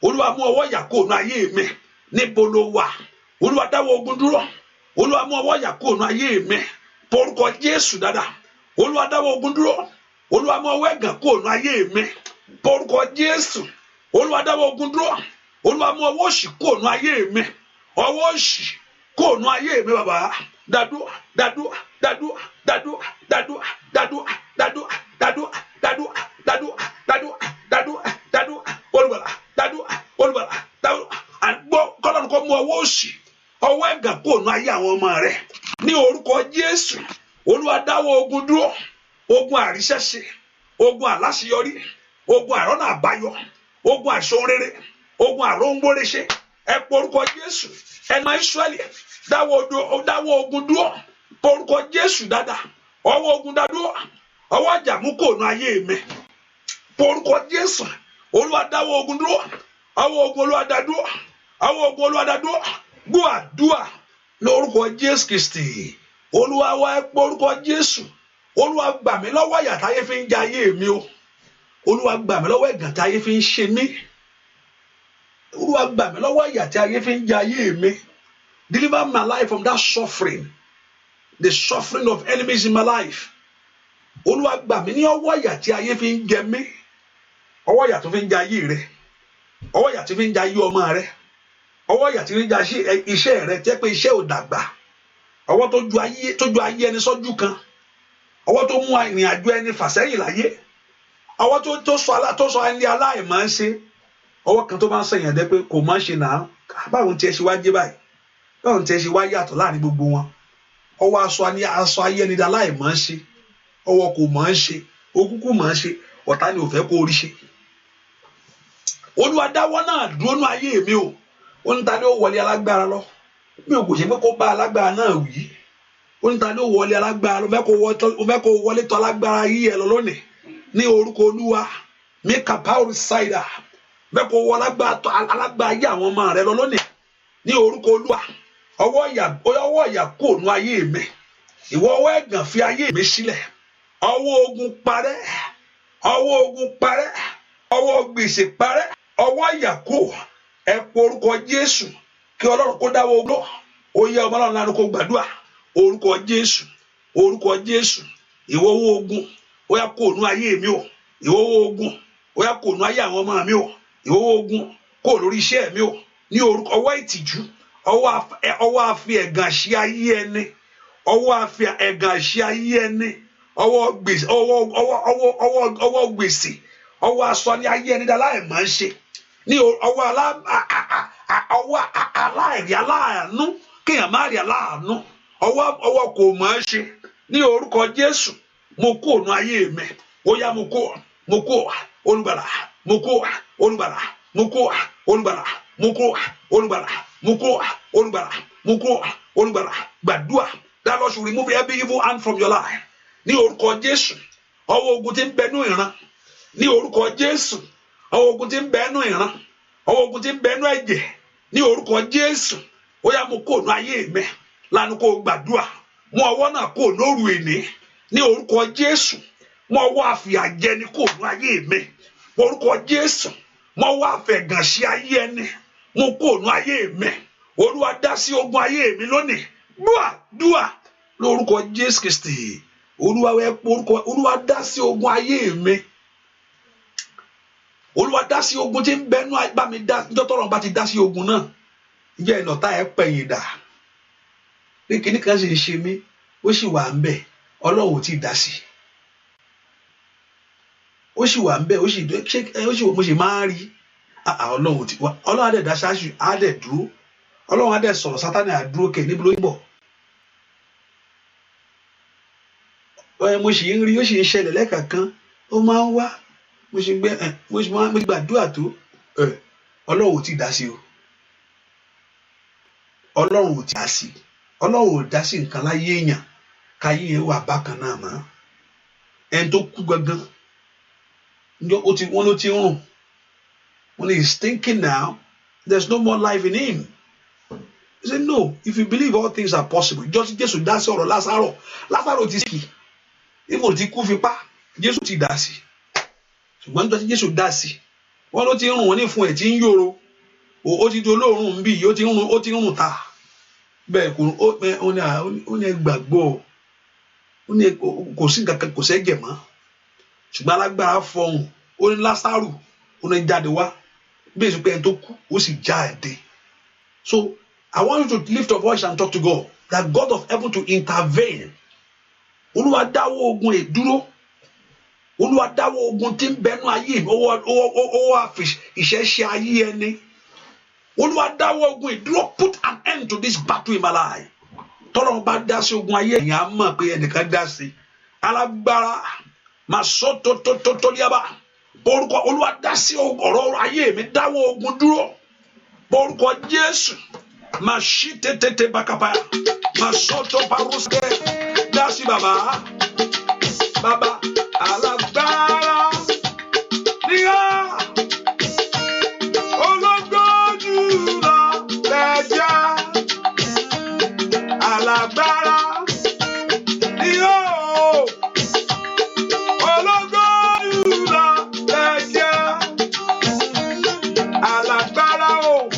Olúwa mú ọwọ́ ìyà kúrò nínú ayé mi. Níbo lo wà? Olúwa dáwọ́ ogun dúró. Olúwa mú ọwọ́ ìyà kúrò nínú ayé mi. Orúkọ Jésù dáadáa. Olúwa dáwọ́ ogun dúró. Olúwa mú ọwọ́ ẹ̀gàn kúrò nínú ayé mi. Orúkọ Jésù. Olúwa dáwọ́ ogun dúró. Olúwa mú ọwọ́ òṣì kúrò nínú ayé mi. Ọwọ́ òṣì kúrò nínú ayé mi bàbá. Dàdúà, dàdúà, dàdúà, dàdúà, dàdúà, dàdúà, dàdúà, dàdúà, dàdúà, dàdúà, dàdúà, dàdúà, dàdúà, Olùgbàlà, dàdúà, Olùgbàlà, dàdúà. Àgbọ̀ kọ́lọ́run kó mú ọwọ́ òṣì, ọwọ́ ẹ̀gàn kúrò nínú ayé àwọn ọmọ rẹ̀. Ní orúkọ Jésù, Olúwa dáwọ́ ogun dúró. Ogun àríṣẹ́ṣe, ogun àláṣeyọrí, ogun àrọ́nà àbáyọ, ogun àìṣohunrere, ogun àróńgbóréṣe. Ẹ pọ orúkọ Jésù. Ẹnu Ísírẹ́lì dáwọ́ ogun dúró. Orúkọ Jésù dáadáa. Ọwọ́ ogun dádúró. Ọwọ́ àjàmú kò nù ayé mi. Orúkọ Jésù. Olúwa dáwọ́ ogun dúró. Ọwọ́ ogun Olúwa dádúró. Ọwọ́ ogun Olúwa dádúró. Gbọ́ àdúrà lórúkọ Jésù Kristi. Olúwa wá ẹ pọ orúkọ Jésù. Olúwa gbà mí lọ́wọ́ ìyà táyé fi ń jẹ ayé mi o. Olúwa gbà mí lọ́wọ́ ẹ̀gàn táyé fi ń ṣe mí. Olúwa gbà mí lọ́wọ́ ìyà tí ayé fi ń jẹ ayé mi. Deliver my life from that suffering. The suffering of enemies in my life. Olúwa gbà mí ní ọwọ́ ìyà tí ayé fi ń jẹ mí. Ọwọ́ ìyà tó fi ń jẹ ayé rẹ. Ọwọ́ ìyà tí fi ń jẹ ayé ọmọ rẹ. Ọwọ́ ìyà tí fi ń jẹ iṣẹ́ rẹ tẹ́ pé iṣẹ́ ò dàgbà. Ọwọ́ tó ju ayé ẹni sọ́jú kan. Ọwọ́ tó mú ìrìn àjò ẹni fà sẹ́yìn láyé. Ọwọ́ tó sọ ẹni aláìmọ̀ ń ṣe. Ọwọ́ kan tó máa ń sẹ̀yìn dẹ́ pé kò máa ń ṣe náà. Báwo tiẹ̀ ṣe wá jẹ́ báyìí? Báwo tiẹ̀ ṣe wá yàtọ̀ láàrin gbogbo wọn? Ọwọ́ aṣọ ayé ẹni aláìmọ̀ ń ṣe. Ọwọ́ kò máa ń ṣe. Okúkú máa ń ṣe. Ọ̀tá ni ò fẹ́ kó rí ṣe. Olúwa dáwọ́ náà dúró nú ayé mi o. Ó ní ta ni ó wọlé alágbára lọ. Mi ò kò ṣe pé kó bá alágbára náà wí. Ó ní ta ni ó wọlé alágbára lọ. Ó fẹ́ kó wọlé tọ̀ alágbára yí ẹ lọ lónìí. Ní orúkọ Olúwa. Mi kàpáwò ṣáìdà. Bẹ́ẹ̀ kó wọ alágbára yí àwọn ọmọ rẹ lọ lónìí. Ní orúkọ Olúwa. Ọwọ́ ìyà kò nú ayé mi. Ìwọ ọwọ́ ẹ̀gàn fi ayé mi sílẹ̀. Ọwọ́ ogun parẹ́. Ọwọ́ ogun parẹ́. Ọwọ́ gbèsè parẹ́. Ọwọ́ ìyà kò. Ẹ pọ orúkọ Jésù. Kí Ọlọ́run kó dáwọ́ ogun. Ó yẹ ọmọ Ọlọ́run lánàá kó gbàdúrà. Orúkọ Jésù. Orúkọ Jésù. Ìwọ ọwọ́ ogun. Ó yá kò nú ayé mi o. Ìwọ ọwọ́ ogun. Ó yá kò nú ayé àwọn ọmọ mi o. Ìwọ ọwọ́ ogun. Kò lórí iṣẹ́ mi o. Ní orúkọ ọwọ́ ìtìjú. Ọwọ́ àfi ẹ̀gàn ṣe ayé ẹni. Ọwọ́ àfi ẹ̀gàn ṣe ayé ẹni. Ọwọ́ gbèsè. Ọwọ́ aṣọ ní ayé ẹni dáláì máa ń ṣe. Ní ọwọ́ aláìrí aláàánú. Kéèyàn má rí aláàánú. Ọwọ́ kò máa ń ṣe. Ní orúkọ Jésù. Mo kó nú ayé mi. Ó yá mo kó Olùgbàlà. Mo kó Olùgbàlà. Mo kó Olùgbàlà. Mo kó Olùgbàlà. Mo kó Olùgbàlà. Mo kó Olùgbàlà. Gbàdúrà. That Lord should remove every evil hand from your life. Ní orúkọ Jésù. Ọwọ́ ogun tí ń bẹ nú ìran. Ní orúkọ Jésù. Ọwọ́ ogun tí ń bẹ nú ìran. Ọwọ́ ogun tí ń bẹ nú ẹ̀jẹ̀. Ní orúkọ Jésù. Ó yá mo kó nú ayé mi. Lánàá kó gbàdúrà. Mú ọwọ́ náà kó lóru èní. Ní orúkọ Jésù. Mú ọwọ́ àfìyàjẹni kó nú ayé mi. Orúkọ Jésù. Mú ọwọ́ àfẹ̀gàn sí ayé ẹni. Mo kó nú ayé mi. Olúwa dá sí ogun ayé mi lónìí. Dúà lórúkọ Jésù Kristi. Olúwa dá sí ogun ayé mi. Olúwa dá sí ogun tí ń bẹnu bá mi dá. Níjọ́ tọ́lọ́run bá ti dá sí ogun náà. Ǹjẹ́ ìnọ̀tá ẹ pẹ̀yìn dà. Pé kíní kan sì ń ṣe mí. Ó sì wà ń bẹ̀. Ọlọ́run ò tí ì dá sí. Ó sì wà ń bẹ̀. Ó sì mo sì máa rí. Ọlọ́run á dẹ̀ dá ṣáájú. Á dẹ̀ dúró. Ọlọ́run á dẹ̀ sọ̀rọ̀ Sátánì á dúró kẹ̀ níbi ló ń bọ̀. Mo sì ń rí. Ó sì ń ṣẹlẹ̀ lẹ́ẹ̀kọ̀ọ̀kan. Ó máa ń wá. Mo gbàdúrà tó. Ọlọ́run ò tí ì dá sí o. Ọlọ́run ò tí ì dá sí. Ọlọ́run ò dá sí nǹkan láyé èèyàn. Káyé yẹn wà bákan náà mọ́. Ẹni tó kú gangan. Wọ́n ló ti ń rùn. When he's thinking now, there's no more life in him. He said, no, if you believe all things are possible. Just Jesus dá sí ọ̀rọ̀ Lásárò ti sick. Even tí kú fi pa, Jésù ti dá sí. Ṣùgbọ́n nítorí Jésù dá sí, wọ́n ló ti ń rùn wọ́n ní fún ẹ̀ tí ń yòrò. Ó ti di olóòórùn bí, ó ti ń rùn ta. Bẹ́ẹ̀ ó ní gbàgbọ́. Ó ní kò sí nǹkan kan, kò sẹ́jẹ̀ mọ́. Ṣùgbọ́n alágbára fọhùn, ó ní Lásárù, ó ní jáde wá. Bí èsì pé ẹni tó kú, ó sì jáde. So I want you to lift your voice and talk to God, that God of heaven to intervene. Olúwa dáwọ́ ogun ìdúró. Olúwa dáwọ́ ogun tí ń bẹnu ayé mi. Ó wá fi iṣẹ́ ṣe ayé ẹni. Olúwa dáwọ́ ogun ìdúró. Put an end to this battle in my life. Tọ́lọ́run bá dá sí ogun ayé ẹ̀yìn á mọ̀ pé ẹnìkan dá sí. Alágbára máa sọ tó líaba. Orúkọ Olúwa dá sí ọ̀rọ̀ ayé mi, dáwọ́ ogun dúró. Orúkọ Jésù. Ma shi tete bakapa, ma soto paruske, dasi baba, alágbára, niya, ológojúlọ lẹ́jà, alágbára, niya, ológojúlọ lẹ́jà, alágbára o.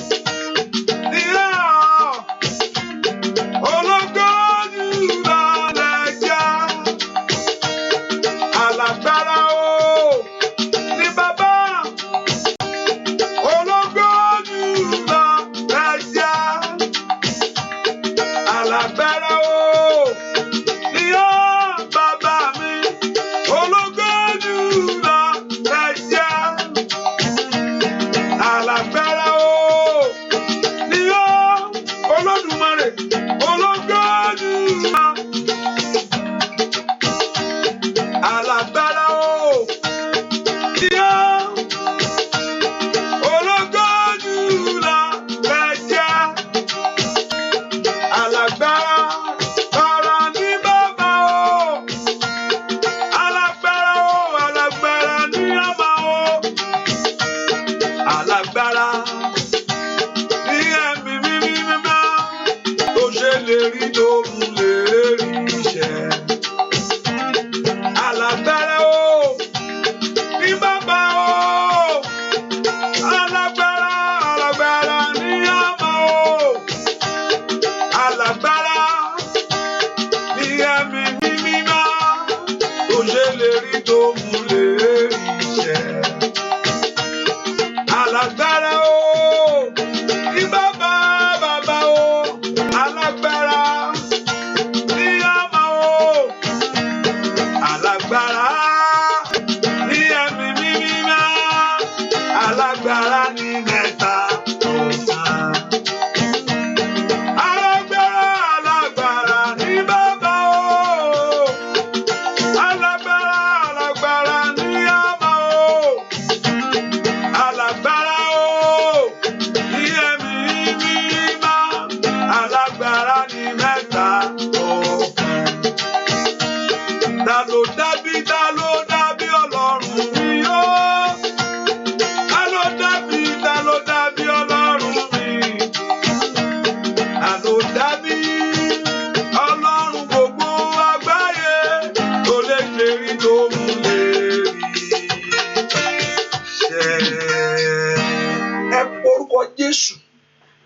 Jésù,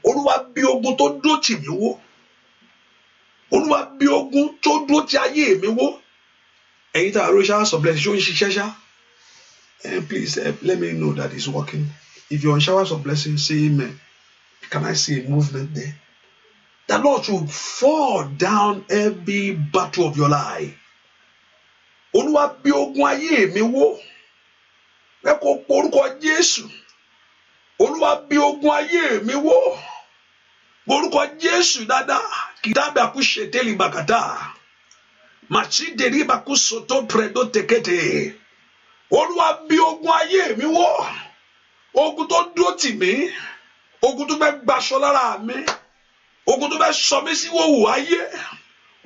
Olúwa bí ogun tó dúró tì mí wó. Olúwa bí ogun tó dúró tì ayé mi wó. Ẹ̀yin tá a ro showers of blessing, ṣó ń ṣiṣẹ́ ṣá? Please let me know that it's working. If you're on showers of blessing, say amen. Can I see a movement there? The Lord should fall down every battle of your life. Olúwa bí ogun ayé mi wó. Ẹ kò porúkọ Jésù. Olúwa bí ogun ayé mi wó. Porúkọ Jésù dáadáa. Kìtàbí àkúṣe tẹ́lẹ̀ bàkàtà. Màtí dèrí bàkúṣe tó pẹ̀lú tẹ̀kẹ́tẹ̀. Olúwa bí ogun ayé mi wó. Ogun tó dúró tì mí. Ogun tó fẹ́ gbaṣọ lára mi. Ogun tó fẹ́ sọ mí sí wòwò ayé.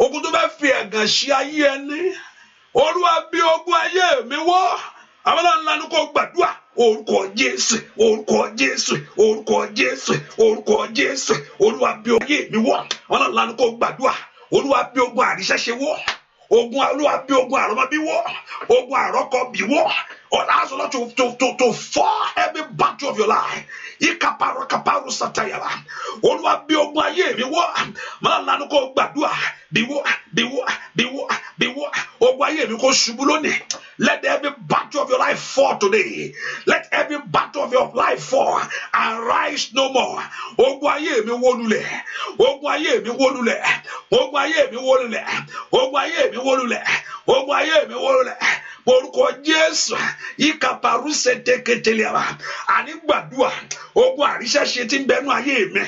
Ogun tó fẹ́ fi ẹ̀gàn ṣe ayé ẹni. Olúwa bí ogun ayé mi wó. àwọn ńlá ní kò gbàdúrà orúkọ Jésù orúkọ Jésù orúkọ Jésù orúkọ Jésù olúwa bí ayé mi wọ̀ àwọn ńlá ní kò gbàdúrà olúwa bí ogun àríṣẹ́ṣe wọ̀ ogun olúwa bí ogun àrọ́mọ bí wọ̀ ogun àrọ́kọ bí wọ̀ ask the Lord to fall every battle of your life. Ikaparo kaparo satayaba. Olúwa bí ogun ayé mi wọ̀ máa lanu kó gbàdúrà bí wọ̀ bí wọ̀ bí wọ̀ bí wọ̀ ogun ayé mi kó ṣubú lónìí. Let every battle of your life fall today. Let every battle of your life fall and rise no more. Ogun ayé mi wó lulẹ̀. Ogun ayé mi wó lulẹ̀. Ogun ayé mi wó lulẹ̀. Ogun ayé mi wó lulẹ̀. Ogun ayé mi wó lulẹ̀. Orúkọ Jésù ikaparu seteketeliaba ani gbàdúrà ogun àríṣẹ́ṣe tí ń bẹnu ayé mi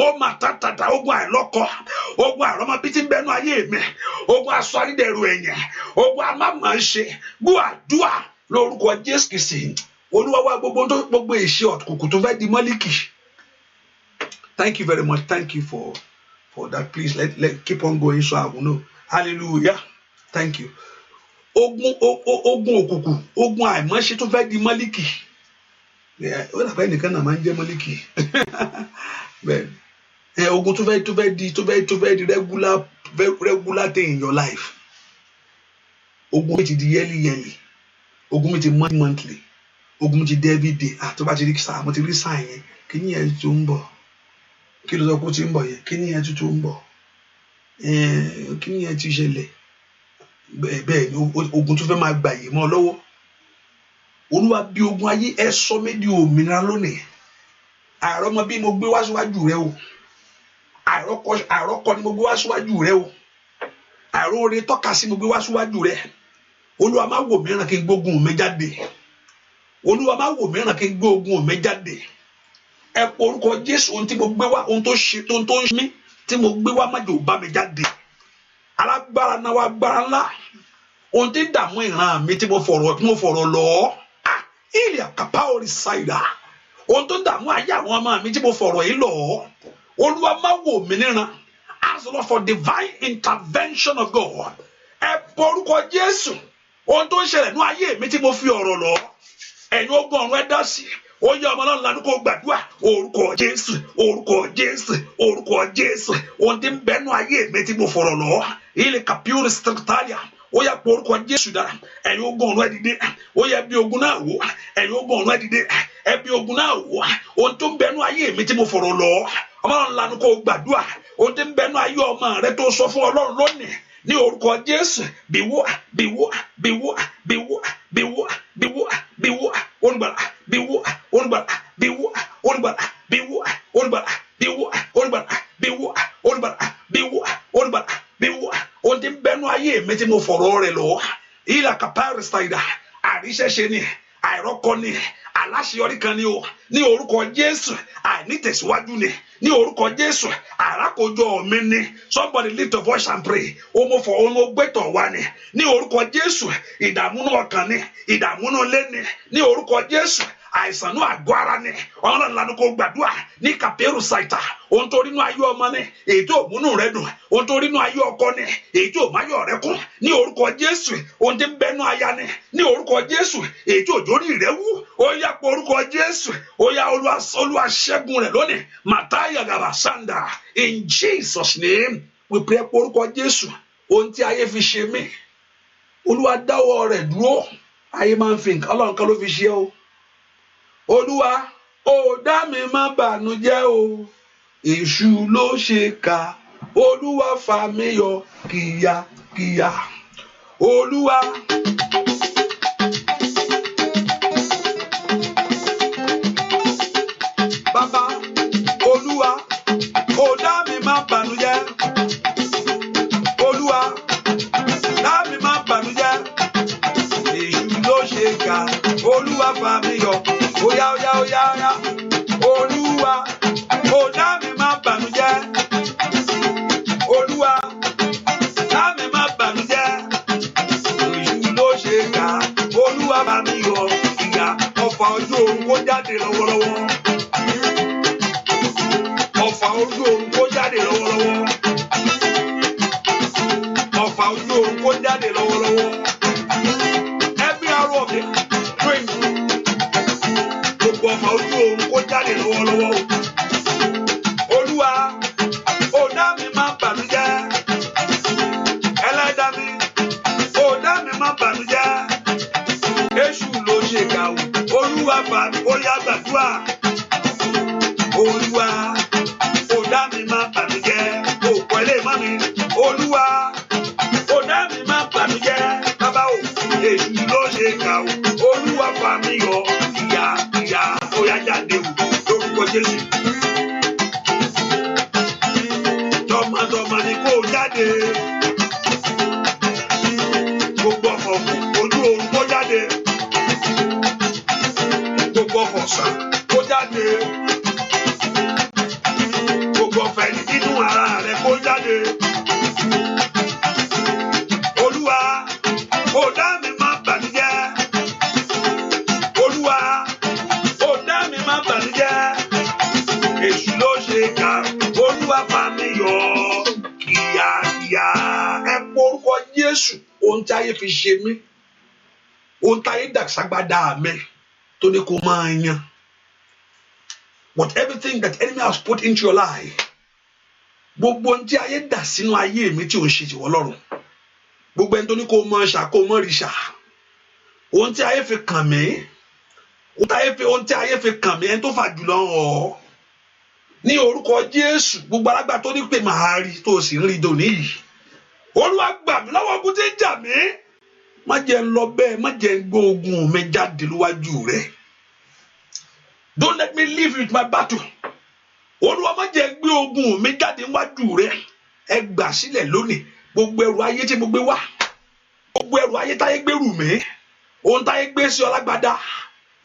ó máa tàtàtà ogun àìlọ́kọ ogun àrọ́mọbí tí ń bẹnu ayé mi ogun aṣọ àrídẹ̀rù ẹ̀yìn ogun amámàṣe gbàdúrà lórúkọ Jésù Kristi Olúwa wa gbogbo ìṣe òkùnkùn tó fẹ́ di mọ́líkì. Thank you very much. Thank you for that. Please let keep on going so I will know. Hallelujah. Thank you. Ogun òkùnkùn ogun àìmọ́ṣe tó fẹ́ di mọ́líkì ó dàbẹ́ nìkan náà máa ń jẹ́ mọ́líkì bẹ́ẹ̀ ogun tó fẹ́ di regular thing in your life ogun mi ti di yearly ogun mi ti monthly ogun mi ti di everyday tó bá ti rí sáà mo ti rí sáà yẹn kí ni yẹn tó ń bọ̀ kí ló sọ pé ó ti ń bọ̀ yẹn kí ni yẹn tó ń bọ̀ kí ni yẹn ti ṣẹlẹ̀ bẹ́ẹ̀ ni ogun tó fẹ́ máa gbà yìí mọ́ lọ́wọ́ Olúwa bí ogun ayé ẹ sọ mí di òmìnira lónìí àìrọ́mọ bí mo gbé wá síwájú rẹ o àìrọ́kọ ni mo gbé wá síwájú rẹ o àìróore tọ́ka sí mo gbé wá síwájú rẹ Olúwa má wò mìíràn kí n gbógun mi jáde Olúwa má wò mìíràn kí n gbé ogun mi jáde ẹ pọ orúkọ Jésù ohun tí mo gbé wá ohun tó ṣe tó ń mí tí mo gbé wá má jò bá mi jáde alágbára náà wá gbára ńlá ohun tí ń dààmú ìran mi tí mo fọ̀rọ̀ lọ ilẹ̀ àkàpà orí ṣáìdà ohun tó ń dààmú ayé àwọn ọmọ mi tí mo fọ̀rọ̀ yìí lọ Olúwa má wò mí níran ask the Lord for divine intervention of God ẹ pọ orúkọ Jésù ohun tó ń ṣẹlẹ̀ ní ayé mi tí mo fi ọ̀rọ̀ lọ ẹ̀yin ogun ọ̀run ẹ dá sí ó yẹ ọmọ náà lánàá kó gbàdúrà orúkọ Jésù orúkọ Jésù orúkọ Jésù ohun tí ń bẹnu ayé mi tí mo fọ̀rọ̀ lọ ilẹ̀ kàpíùrì strictalia ó yẹ pé orúkọ Jésù dára ẹ̀yin ogun ọ̀run ẹ dìde ó yẹ bí ogun náà wò ẹ̀yin ogun ọ̀run ẹ dìde ẹ bí ogun náà wò ohun tó ń bẹnu ayé mi tí mo fọ̀rọ̀ lọ ọmọ náà lánàá kó gbàdúrà ohun tí ń bẹnu ayé ọmọ rẹ tó sọ fún Ọlọ́run lónìí ní orúkọ Jésù bíwó bíwó bíwó bíwó bíwó bíwó bíwó olùgbàlà bíwó olùgbàlà bíwó olùgbàlà bíwó olùgbàlà bíwó olùgbàlà bíwó olùgbàlà bíwó olùgbàlà bíwó ohun tí ń bẹnu ayé mi tí mo fọ̀rọ̀ rẹ̀ lọ ìlà kàpáàrì ṣáìdà àríṣẹ́ṣe ni àìrọ́kọ ni aláṣeyọrí kan ni o ní orúkọ Jésù àìnítẹ̀síwájú ni ní orúkọ Jésù àrákòjọ mi ni somebody lift your voice and pray ọmọ gbẹtọ̀ wa ni ní orúkọ Jésù ìdààmú náà kan ni ìdààmú náà lé ni ní orúkọ Jésù àìsàn náà àgọ́ ara ni ọ̀nà ìlànà kò gbàdúrà ní kàpẹ́rù ṣáìtà ohun tó rí inú ayé ọmọ ni èyí tó múnú rẹ dùn ohun tó rí inú ayé ọkọ ni èyí tó máyọ̀ rẹ kún ní orúkọ Jésù ohun tí ń bẹnu aya ni ní orúkọ Jésù èyí tó jórí rẹ wú ó yá pé orúkọ Jésù ó yá Olúwa ṣẹ́gun rẹ lónìí màtáyà gàbà sàǹdà in Jesus name we pray pé orúkọ Jésù ohun tí ayé fi ṣe mí Olúwa dáwọ́ rẹ̀ dúró ayé máa ń fi nǹkan Ọlọ́run kan ló fi ṣe o Olúwa ó dá mi má bànújẹ́ o èṣù ló ṣe kà Olúwa fà mí yọ kíákíá Olúwa. Bàbá Olúwa ó dá mi má bànújẹ́ Olúwa dá mi má bànújẹ́ èṣù ló ṣe kà Olúwa fà mí yọ. Oya oya oya oya Olúwa ó dá mi má bànújẹ́ Olúwa dá mi má bànújẹ́ èṣù ló ṣe kà Olúwa bá mi yọ ìyá ọfà ojú oorun kó jáde lọ́wọ́lọ́wọ́ ọfà ojú oorun kó jáde lọ́wọ́lọ́wọ́ ọfà ojú oorun kó jáde lọ́wọ́lọ́wọ́ every arrow of the ojú oorun kó jáde lọ́wọ́lọ́wọ́. Olúwa ó dá mi má bànújẹ́. Ẹlẹ́dàá mi ó dá mi má bànújẹ́. Èṣù ló ṣe kà ó. Olúwa bá mi ó yá gbàdúrà. Olúwa ó dá mi má bànújẹ́. Ó pẹ̀lẹ́ mọ́ mi. Olúwa ó dá mi má bànújẹ́. Bàbá o, èṣù ló ṣe kà ó. Olúwa fà mí yọ. Ìyà ó yá jáde o. Lórúkọ Jésù. Tọmọtọmọ ni kó jáde. Gbogbo ọkọ̀ ojú oorun kó jáde. Gbogbo ọkọ̀ ọ̀sán kó jáde. Gbogbo ọ̀fẹ́ nínú ara rẹ̀ kó jáde. Olúwa ó dá mi má bànújẹ́. Olúwa ó dá mi má bànújẹ́. Èṣù ló ṣe kà. Olúwa fà mí yọ. Kíákíá ẹ porúkọ Jésù. Ohun tí ayé fi ṣe mí, ohun tí ayé dàgbàsàgbàdà mi tó ní kó máa yan. But everything that enemy has put into your life, gbogbo ohun tí ayé dà sínú ayé mi tí ò ń ṣe tìwọ́ lọ́rùn, gbogbo ẹni tó ní kó máa ṣà kó máa rí ṣà, ohun tí ayé fi kàn mí, ohun tí ayé fi kàn mí, ẹni tó fà jùlọ hàn ní orúkọ Jésù, gbogbo alágbà tó ní pé màá rí tó sì ń rí dòní yìí. Olúwa gbà mí lọ́wọ́ ogun tí ń jà mí. Má jẹ́ lọ bẹ́ẹ̀, má jẹ́ gbé ogun mi jáde lọ́wájú rẹ̀. Don't let me live with my battle. Olúwa má jẹ́ gbé ogun mi jáde lọ́wájú rẹ̀. Ẹ gbà sílẹ̀ lónìí. Gbogbo ẹrù ayé tí mo gbé wá. Gbogbo ẹrù ayé táyé gbé rù mí. Ohun táyé gbé sí ọlágbádá.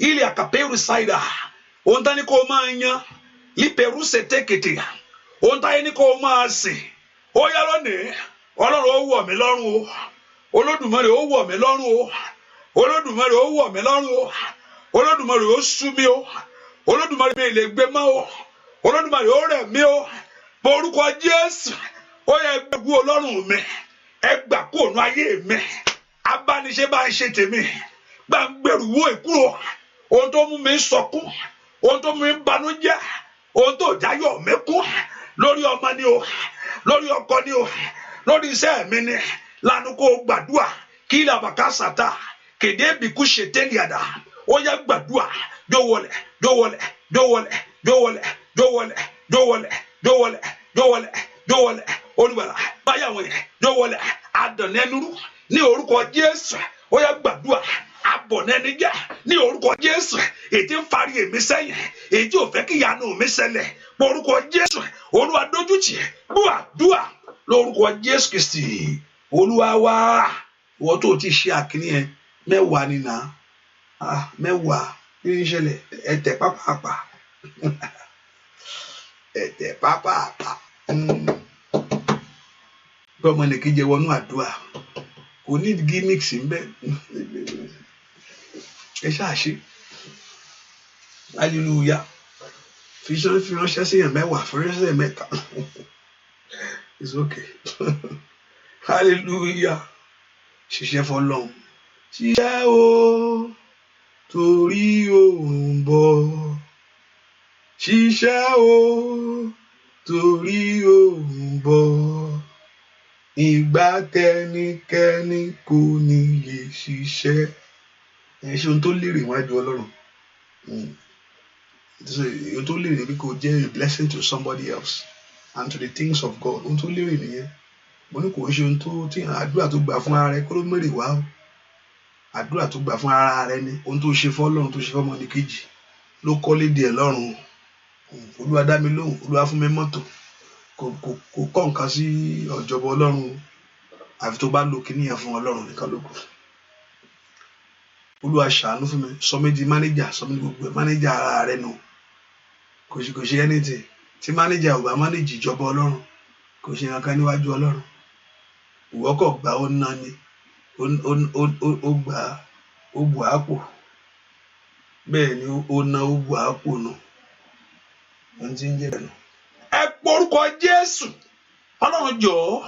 Ilé àkàpẹ́rù ṣáìdà. Ohun táyé ní kó máa yan. Lípẹ̀rù ṣètèkètè. Ohun táyé ní kó máa sìn. Ó yá lónìí. Ọlọ́run ó wọ̀ mí lọ́rùn o. Olódùmarè ó wọ̀ mí lọ́rùn o. Olódùmarè ó wọ̀ mí lọ́rùn o. Olódùmarè ó sú mi o. Olódùmarè mi lè gbé mọ́ o. Olódùmarè ó rẹ̀ mí o. Orúkọ Jésù. Ó yẹ gbẹ̀gbú Ọlọ́run mi. Ẹ gbà kó ònú ayé mi. Abániṣe bá ń ṣe tèmi. Gbà ń gbèrú wó ìkúrò. Ohun tó mú mi sọkún. Ohun tó mú mi banújẹ́. Ohun tó jáyọ̀ mi kún. Lórí ọmọ ni o. Lórí ọkọ ni o. Lórí iṣẹ́ mi ni lanu kó gbàdúà kí làbàkà sàtà kéde bìkú ṣètẹ́lìàdà ó yá gbàdúà jọ̀wọ́lẹ̀ jọ̀wọ́lẹ̀ jọ̀wọ́lẹ̀ jọ̀wọ́lẹ̀ jọ̀wọ́lẹ̀ jọ̀wọ́lẹ̀ jọ̀wọ́lẹ̀ jọ̀wọ́lẹ̀ jọ̀wọ́lẹ̀ olùwàlà báyà wọ̀nyẹ jọ̀wọ́lẹ̀ àdànẹ́nurú ní orúkọ Jésù ó yá gbàdúà abọ̀nẹ́nijẹ́ ní orúkọ Jésù ètí ń fari èmi sẹ́yìn ètí ò fẹ́ kí ìyanu mi ṣẹlẹ̀ orúkọ Jésù Olúwa dójútì gbàdúà lórúkọ Jésù Kristi Olúwa wa ìwọ tó ti ṣe àkíní ẹ mẹ́wàá nínà mẹ́wàá ní ìṣẹ̀lẹ̀ ẹ̀tẹ̀ pápápá ẹ̀tẹ̀ pápápá gbọmọ nìkí jẹ wọnú àdúrà kò ní gimmicks ń bẹ ẹ ṣáàṣe hallelujah fi ránṣẹ́ sí èèyàn mẹ́wàá fi ránṣẹ́ sí èèyàn mẹ́ta. It's okay. Hallelujah. Ṣiṣẹ́ fọ́lọ́run. Ṣiṣẹ́ o torí oòrùn bọ̀. Ṣiṣẹ́ o torí oòrùn bọ̀. Ìgbà tẹnikẹ́ni kò ní lè ṣiṣẹ́. Ẹ ṣe ohun tó lérè wájú Ọlọ́run. Ohun tó lérè bí kò jẹ́ a blessing to somebody else. And to the things of God. Ohun tó lérè nìyẹn. Mo ní kò ń ṣe ohun tó tí àdúrà tó gbà fún ara rẹ kó ló mèrè wá o. Àdúrà tó gbà fún ara rẹ ni ohun tó ṣe fọ́lọ́run tó ṣe fọ́mọ ní kejì ló kọ́lé díẹ̀ lọ́rùn. Olúwa dá mi lóhùn, Olúwa fún mi mọ́tò. Kò kọ́ nǹkan sí ọ̀jọ̀bọ Ọlọ́run àfi tó bá lo kíní yẹn fún Ọlọ́run nìkan ló kù. Olúwa ṣàánú fún mi, sọ mí di mánéjà, sọ mí di gbogbo mánéjà ara rẹ nù. Kò ṣe anything. Tí mánéjà ò bá mánéjì ìjọba Ọlọ́run kò ṣe nǹkan níwájú Ọlọ́run. Ìwọ kò gbà ó ná ni ó gbà ó bù àpò bẹ́ẹ̀ ni ó ná ó bù àpò nù. Ohun tí ń jẹ́ bẹ́ẹ̀ nù. Ẹ porúkọ Jésù Ọlọ́run jọ̀ọ́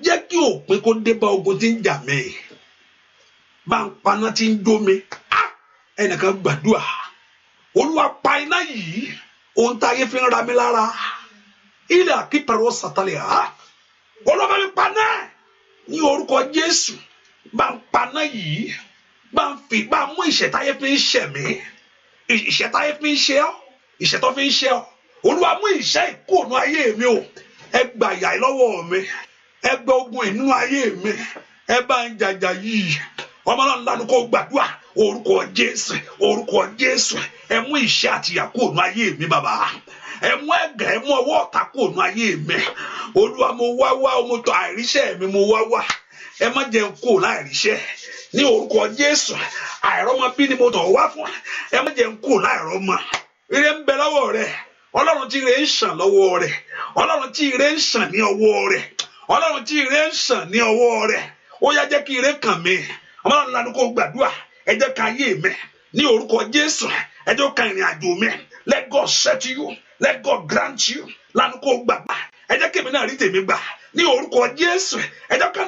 jẹ́ kí òpin kó dé bá ogun tí ń jà mí. Bá ń paná tí ń jó mi. Ẹnìkan gbàdúrà. Olúwa pa iná yìí ohun táyé fi ń ra mi lára ilẹ̀ àkípẹ̀rọ̀ sàtàlẹ̀ olúwa mi paná ní orúkọ Jésù bá ń paná yìí bá ń mú ìṣẹ̀táyé fi ń ṣẹ̀ mí ìṣẹ̀táyé fi ń ṣe ọ́ ìṣẹ̀tọ́ fi ń ṣe ọ́ olúwa mú ìṣẹ́ ìkóònú ayé mi o ẹ gba ìyà lọ́wọ́ mi ẹ gba ogun inú ayé mi ẹ bá ń jàjà yìí ọmọ náà lánàá kó gbàdúrà orúkọ Jésù ẹ mú ìṣẹ́ àti ìyà kóònú ayé mi bàbá ẹ mú ẹ̀gàn ẹ mú ọwọ́ ọ̀tá kóònú ayé mi olúwa mo wá ọmọ tó àìríṣẹ́ mi mo wá ẹ má jẹ́ n kó láìríṣẹ́ ní orúkọ Jésù àìrọ́mọ bí ni mo tọ̀ wá fún ẹ má jẹ́ n kó láìrọ́mọ ire ń bẹ lọ́wọ́ rẹ ọlọ́run tí ire ń ṣàn lọ́wọ́ rẹ ọlọ́run tí ire ń ṣàn ní ọwọ́ rẹ ọlọ́run tí ire ń ṣàn ní ọwọ́ rẹ ó yá jẹ́ kí ire kàn mí ọlọ́run lánàá kó gbàdúrà ẹ jẹ́ ká ayé mi ní orúkọ Jésù ẹ jẹ́ ká ìrìn àjò mi let God set you let God grant you lánàá kó gbàgbà ẹ jẹ́ kí èmi náà rí tèmi gbà ní orúkọ Jésù ẹ jẹ́ ká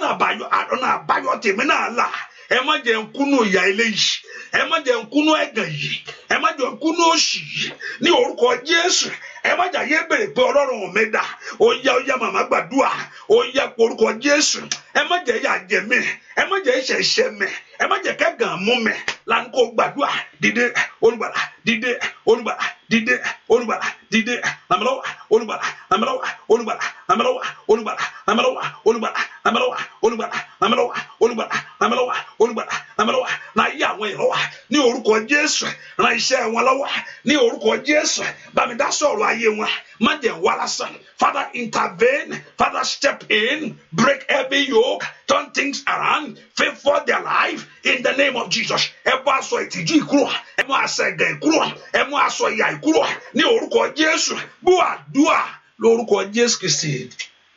ọ̀nà àbáyọ tèmi náà là ẹ má jẹ́ n kú nínú ìyà eléyìí ẹ má jẹ́ n kú nínú ẹ̀gàn yìí ẹ má jẹ́ n kú nínú òṣì yìí ní orúkọ Jésù ẹ má jà yé bèrè pé ọlọ́run mi dà ó yá màmá gbàdúrà ó yá orúkọ Jésù ẹ má jẹ́ yà jẹ mí ẹ má jẹ́ ìṣẹ̀ṣẹ̀ mi ẹ má jẹ́ kẹ́gàn mú mi lánàá kó gbàdúrà dìde olùgbàlà dìde olùgbàlà dìde olùgbàlà dìde làmìlọ́wà olùgbàlà làmìlọ́wà olùgbàlà làmìlọ́wà olùgbàlà làmìlọ́wà olùgbàlà làmìlọ́wà olùgbàlà làmìlọ́wà olùgbàlà làmìlọ́wà olùgbàlà làmìlọ́wà náà yí àwọn èèyàn lọ́wọ́ ní orúkọ Jésù ràn iṣẹ́ wọn lọ́wọ́ ní orúkọ Jésù bá mi dá sọ̀rọ̀ ayé wọn má jẹ́ wá lásán Father intervene Father step in break every yoke turn things around favor their life in the name of Jesus ẹ bá aṣọ ìtìjú ìkúrò ẹ mú aṣọ ẹ̀gàn ìkúrò ẹ mú aṣọ ìyà ìkúrò ní orúkọ Jésù gbọ́ àdúrà lórúkọ Jésù Kristi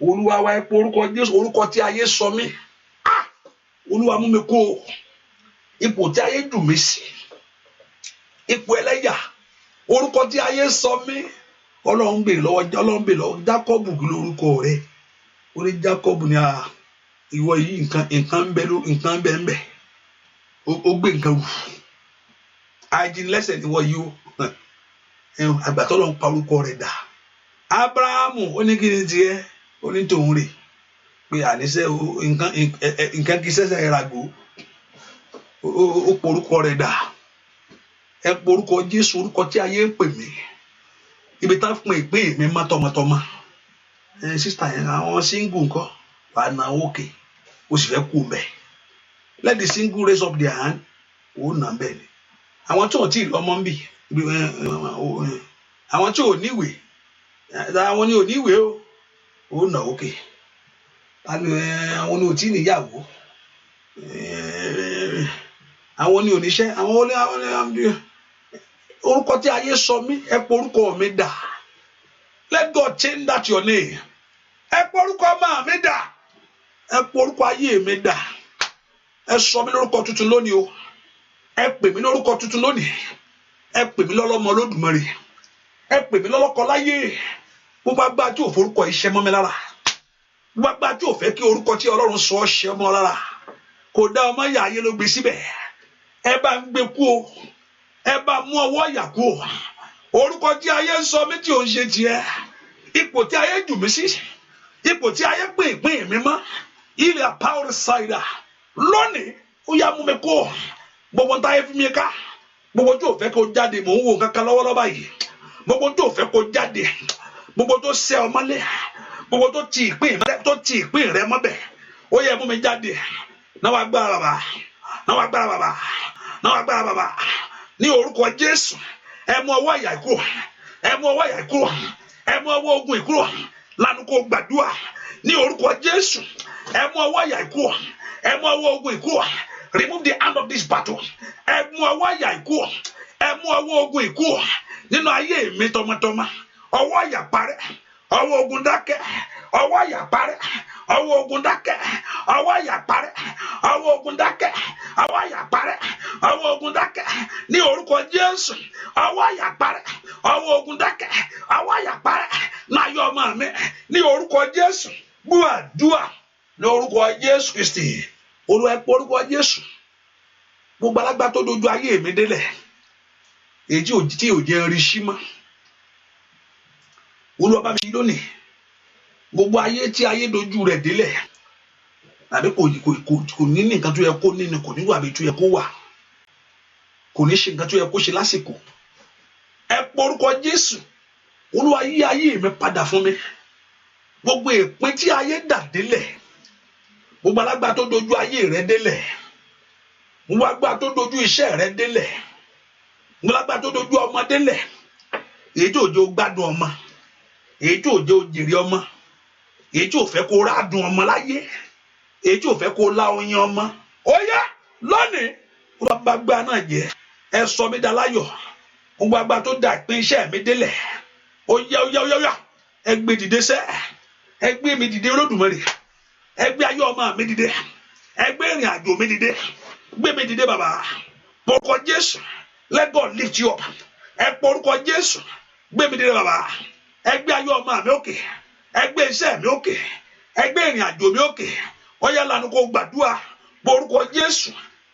Olúwa wa ẹ pé orúkọ Jésù orúkọ tí ayé sọ mí Olúwa mú mi kó ipò tí ayé jù mí sí ipò ẹlẹ́yà orúkọ tí ayé sọ mí Ọlọ́run gbè lọ́wọ́ Jákọ́bù lórúkọ rẹ̀ orí Jákọ́bù ni ìwọ yìí nǹkan ń bẹ ó gbé nǹkan rù àìjìnlẹ́sẹ̀ ni wọ́n yìí ó àgbàtọ́ lọ́n pa orúkọ rẹ̀ dà Ábúráhámù ó ní kí ni tiẹ̀ ó ní tòun rè pé àníṣe nǹkan kí sẹ́sẹ̀ ràgbó ó porúkọ rẹ̀ dà ẹ porúkọ Jésù orúkọ tí ayé ń pè mí ibi tá fún ìpín mi má tọmọtọmọ sísítà yẹn àwọn single nǹkan wà náà òkè ó sì fẹ́ kú mbẹ let the single raise up their hand ó nà mbẹ ni àwọn tí ò tí ì lọ́mọ ń bì àwọn tí ò níwèé àwọn ni ò níwèé ó nà òkè àwọn ni ò tí ì níyàwó àwọn ni ò níṣẹ́ àwọn orúkọ tí ayé sọ mí ẹ pọ orúkọ mi dà let God change that your name ẹ pọ orúkọ máa mi dà ẹ pọ orúkọ ayé mi dà ẹ sọ mí lórúkọ tuntun lónìí o ẹ pè mí lórúkọ tuntun lónìí ẹ pè mí lọ́lọ́mọ Olódùmarè ẹ pè mí lọ́lọ́kọ láyé gbogbo agbá tí ò forúkọ iṣẹ́ mọ́ mi lára gbogbo agbá tí ò fẹ́ kí orúkọ tí Ọlọ́run sọ ṣe mọ́ lára kò dá ọmọ yà ayé ló gbé síbẹ̀ ẹ bá ń gbé kú o ẹ bá mú ọwọ́ yà kú o orúkọ tí ayé ń sọ mí tí ò ń ṣe tiẹ̀ ipò tí ayé jù mí sí ipò tí ayé pè ìpín mi mọ́ ilẹ̀ power side lónìí ó yá mú mi kú o gbogbo táyé fi mi ká gbogbo tí ò fẹ́ kó jáde mò ń wò kankan lọ́wọ́lọ́wọ́ báyìí gbogbo tí ò fẹ́ kó jáde gbogbo tó ṣe ọmọlé gbogbo tó ti ìpín rẹ mọ́bẹ̀ ó yẹ mú mi jáde náà agbára bàbá ní orúkọ Jésù ẹ mú ọwọ́ ìyà ìkúrò ẹ mú ọwọ́ ìyà ìkúrò ẹ mú ọwọ́ ogun ìkúrò lánàá kó gbàdúrà ní orúkọ Jésù ẹ mú ọwọ́ ìyà ìkúrò ẹ mú ọwọ́ ogun ìkúrò remove the hand of this battle ẹ mú ọwọ́ ìyà ìkúrò ẹ mú ọwọ́ ogun ìkúrò nínú ayé mi tọmọtọmọ ọwọ́ ìyà parẹ́ ọwọ́ ogun dákẹ́ ọwọ́ ìyà parẹ́ ọwọ́ ogun dákẹ́ ọwọ́ ìyà parẹ́ ọwọ́ ogun dákẹ́ ọwọ́ ìyà parẹ́ ọwọ́ ogun dákẹ́ ní orúkọ Jésù ọwọ́ ìyà parẹ́ ọwọ́ ogun dákẹ́ ọwọ́ ìyà parẹ́ náà yọ ọmọ mi ní orúkọ Jésù gbọ́ àdúrà ní orúkọ Jésù Kristi Olúwa ẹ pé orúkọ Jésù gbogbo alágbá tó dojú ayé mi délẹ̀ èyí tí ò jẹ́ rí sí mọ́. Olúwa bá mi ṣí lónìí gbogbo ayé tí ayé dojú rẹ̀ délẹ̀ àbí kò ní nǹkan tó yẹ kó ní, kò ní wà bí tó yẹ kó wà, kò ní ṣe nǹkan tó yẹ kó ṣe lásìkò. Ẹ porúkọ Jésù, Olúwa yí ayé mi padà fún mi. Gbogbo ìpín tí ayé dà délẹ̀, gbogbo alágbára tó dojú ayé rẹ délẹ̀, gbogbo alágbára tó dojú iṣẹ́ rẹ délẹ̀, gbogbo alágbára tó dojú ọmọ délẹ̀, èyí tí ò jẹ́ ó gbádùn ọmọ, èyí tí ò jẹ́ ó jèrè ọmọ, èyí tí ò fẹ́ kó rádùn ọmọ láyé, èyí tí ò fẹ́ kó lá oyin ọmọ, ó yá lónìí Olúwa bá gbá náà jẹ́. Ẹ sọ mí daláyọ̀. Gbogbo agbára tó da ìpín iṣẹ́ mi délẹ̀, ó yá ẹ gbé dìde sẹ́, ẹ gbé mi dìde Olódùmarè, ẹ gbé ayé ọmọ mi dìde, ẹ gbé ìrìn àjò mi dìde, gbé mi dìde bàbá. Porúkọ Jésù, let God lift you up. Ẹ porúkọ Jésù, gbé mi dìde bàbá. Ẹ gbé ayé ọmọ mi òkè, ẹ gbé iṣẹ́ mi òkè, ẹ gbé ìrìn àjò mi òkè. Ó yá lanu kó gbàdúrà. Porúkọ Jésù,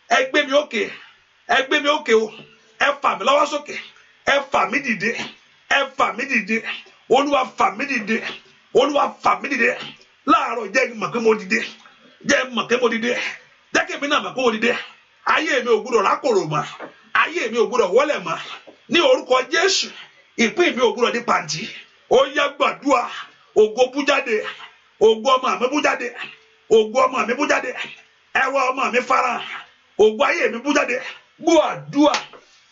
ẹ gbé mi òkè, ẹ gbé mi òkè o. Ẹ fà mí lọ́wọ́ sókè, ẹ fà mí dìde, ẹ fà mí dìde. Olúwa fà mí dìde, Olúwa fà mí dìde. Láàárọ̀ jẹ́ mọ̀ pé mo dìde, jẹ́ mọ̀ pé mo dìde, jẹ́ kí èmi náà mọ̀ pé mo dìde. Ayé mi ò gbúdọ̀ rákòrò mọ́, ayé mi ò gbúdọ̀ wọlé mọ́. Ní orúkọ Jésù, ìpín mi ò gbúdọ̀ di pàǹtí. Ó yá gbàdúrà. Ògo bú jáde, ògo ọmọ mi bú jáde, ògo ọmọ mi bú jáde, ẹwà ọmọ mi fara, ògo ayé mi bú jáde. Gbọ́ àdúrà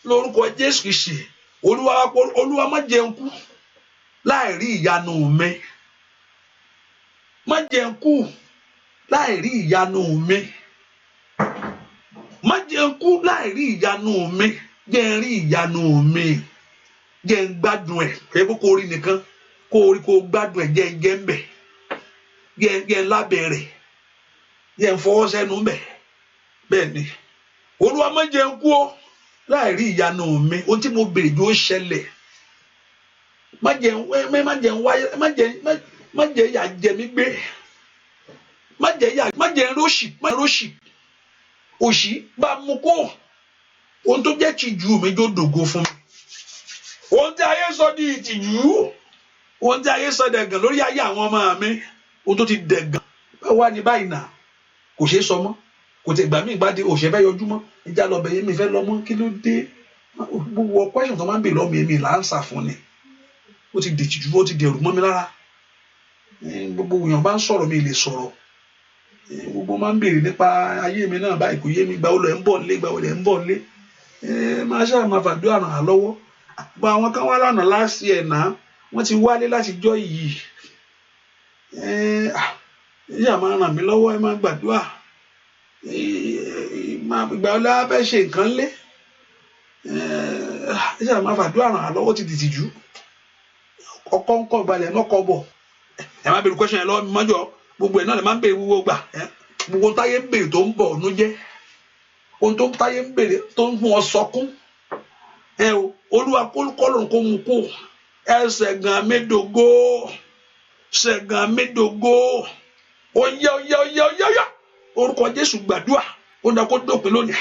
lórúkọ Jésù Kristi. Olúwa má jẹ́ n kú láì rí ìyanu mi, má jẹ́ n kú láì rí ìyanu mi, má jẹ́ n kú láì rí ìyanu mi, jẹ́ n rí ìyanu mi, jẹ́ n gbádùn ẹ̀. Pé kó rí nìkan, kó rí kó gbádùn ẹ̀, jẹ́ ń bẹ̀, jẹ́ ń lábẹ́ rẹ̀, jẹ́ ń fọwọ́ sẹ́nu bẹ̀. Bẹ́ẹ̀ ni Olúwa má jẹ́ n kú o láì rí ìyanu mi. Ohun tí mo béèrè yóò ṣẹlẹ̀. Má jẹ́ yà jẹ mí gbé, má jẹ́ róṣì, òṣì bá mú kó. Ohun tó jẹ́ tìjú mi jó dògo fún mi. Ohun tí ayé sọ di ìtìjú, ohun tí ayé sọ dẹ̀gàn lórí ayé àwọn ọmọ mi, ohun tó ti dẹ̀gàn bá wà ní báyìí náà kò ṣeé sọ mọ́. Kò tẹ gbà mí ìgbàdé òṣè fẹ́ yọjú mọ́, ìjà lọ bẹ̀yẹ mi fẹ́ lọ mọ́, kí ló dé? Gbogbo question tó máa ń bè lọ́mọ èmi là ń sà fún ni. Ó ti dìtìjú, ó ti dẹrù mọ́ mi lára. Gbogbo èèyàn bá ń sọ̀rọ̀ mi lè sọ̀rọ̀. Gbogbo máa ń béèrè nípa ayé mi náà báyìí kò yé mi. Gbà wo lẹ̀ ń bọ̀ nílé, gbà wo lẹ̀ ń bọ̀ nílé. Máa ṣáà máa fàdúrà ràn án lọ́wọ́. Gba àwọn kan wá lánàá last year náà, wọ́n ti wálé láti jọ́ yìí. Ìyá máa ràn mí lọ́wọ́, ẹ máa gbàdúrà. Ìgbà wo la fẹ́ ṣe nǹkan lé? Ìyá máa fàdúrà ràn án lọ́wọ́ ti dìtìjú. Ọkọ ń kọ́ gbalẹ̀ mọ́kọ bọ̀. Ẹ má béèrè question yẹn lọ́wọ́ mi mọ́jọ́. Gbogbo ẹ̀ náà lè má béèrè gbogbo gbà. Gbogbo táyé ń béèrè tó ń bọ̀ ọ̀nú jẹ́. Ohun tó táyé ń béèrè tó ń fún ọ sọkún. Olúwa kọ́lọ́run kó mú kó. Ṣẹ̀gàn médògó, ṣẹ̀gàn médògó. Ó yá. Orúkọ Jésù gbàdúrà. Ó dá kó dópin lónìí.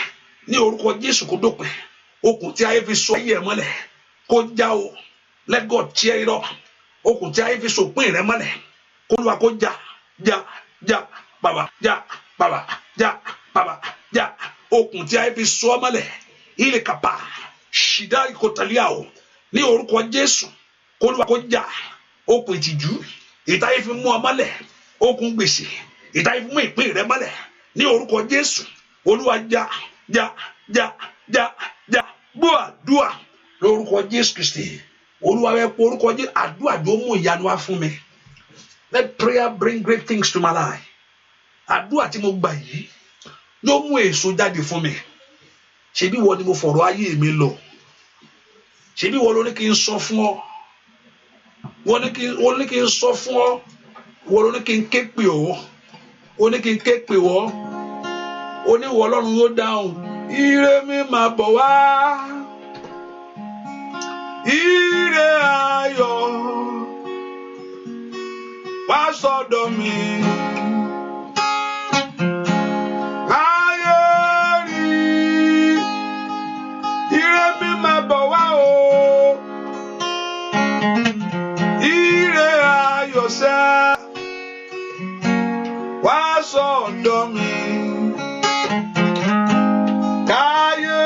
Ní orúkọ Jésù kó dópin. Okùn tí ayé fi so ayé ẹ̀ mọ́lẹ̀ kó já o. Let God tear it up. Okùn tí ayé fi so pín rẹ̀ mọ́lẹ̀ kó Olúwa kó já bàbá. Okùn tí ayé fi so mọ́lẹ̀ ilé kàpá ṣìdá ìkọtàlíà o. Ní orúkọ Jésù kó Olúwa kó já okùn ìtìjú ìtayé fi mú ọ mọ́lẹ̀, okùn gbèsè ìtayé fi mú ìpín rẹ̀ mọ́lẹ̀. Ní orúkọ Jésù Olúwa já. Gbọ́ àdúrà lórúkọ Jésù Kristi. Olúwa wẹ́ pé orúkọ Jésù àdúrà jọ mú ìyanu wá fún mi. Let prayer bring great things to my life. Àdúrà tí mo gbà yìí yóò mú èso jáde fún mi. Ṣebí wọ́n ni mo fọ̀rọ̀ ayé mi lọ. Ṣebí wọ́n ló ní kí n sọ fún ọ. Wọ́n ní kí n sọ fún ọ. Wọ́n ló ní kí n ké pè ọ́. Ó ní kí n ké pè ọ́. Ó ní ìwọ Ọlọ́run yóò dáhùn. Ire mi máa bọ̀ wá. Ire ayọ̀ wá sọ́dọ̀ mi. Ayé rí. Ire mi máa bọ̀ wá o. ire ayọ̀ sẹ́ wá sọ́dọ̀ mi káyé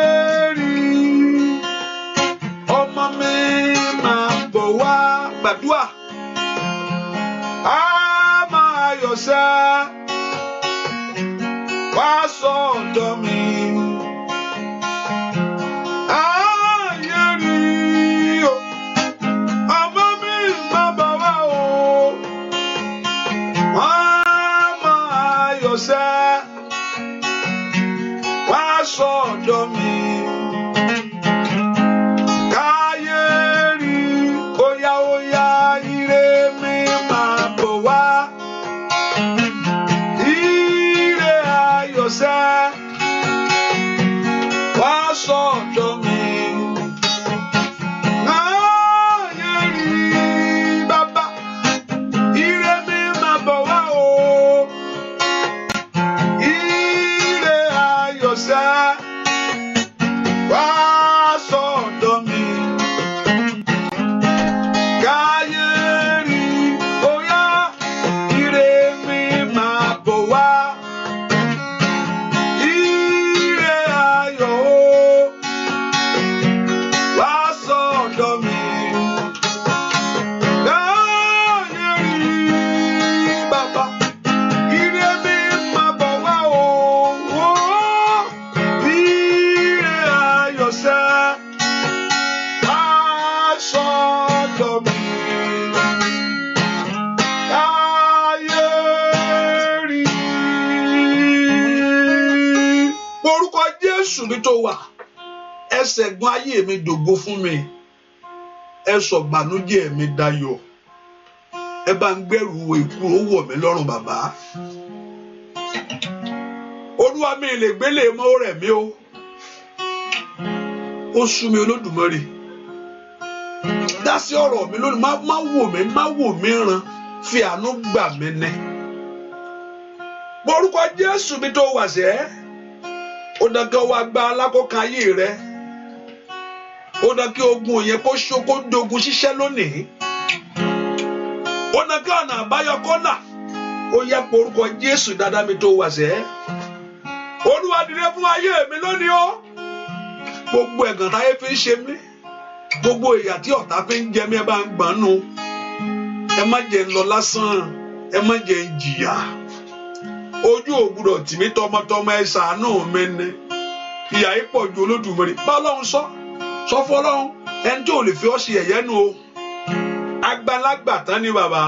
rí ọmọ mi máa bọ̀ wá gbàdúrà á máa yọ̀ sẹ́ wá sọ́dọ̀ mi. Sọ́dọ̀ mi káyé rí óyá óyá ire mi máa bọ̀ wá ire ayọ̀ sẹ́ wá sọ́dọ̀ mi káyé rí bàbá ire mi máa bọ̀ wá o ire ayọ̀ sẹ́. Mi tó wà ẹsẹ̀ gun ayé mi dògo fún mi ẹ sọ bànújẹ́ mi dayọ̀ ẹ bá ń gbẹ̀rù ikú ó wọ̀ mí lọ́rùn bàbá olúwa mi lè gbélé mọ́ rẹ̀ mi ó sú mi olódùmarè dá sí ọ̀rọ̀ mi lónìí má wò mí ràn fi àánú gbà mí ní orúkọ Jésù mi tó wà sẹ́ ó dán kí ọwọ́ agbá alákọ̀ọ́kan ayé rẹ ó dán kí ogun yẹn kó dogun ṣiṣẹ́ lónìí ó dán kí ọ̀nà àbáyọ kọ́nà ó yẹ pé orúkọ Jésù dáadáa mi tó wà sẹ́ Olúwa dìde fún ayé mi lónìí ó gbogbo ẹ̀gàn táyé fi ń ṣe mí gbogbo ìyà tí ọ̀tá fi ń jẹ mí ẹ bá ń gbọ́n nù ẹ má jẹ́ ń lọ lásán ẹ má jẹ́ ń jìyà ojú ògbúdọ̀ tì mí tọmọtọmọ ẹ ṣàánú mi ni ìyà yìí pọ̀ ju Olódùmarè bá Ọlọ́run sọ fún Ọlọ́run ẹni tí ò lè fi ọ́ ṣe ẹ̀yẹ́ nu o àgbàlagbà tán ni bàbá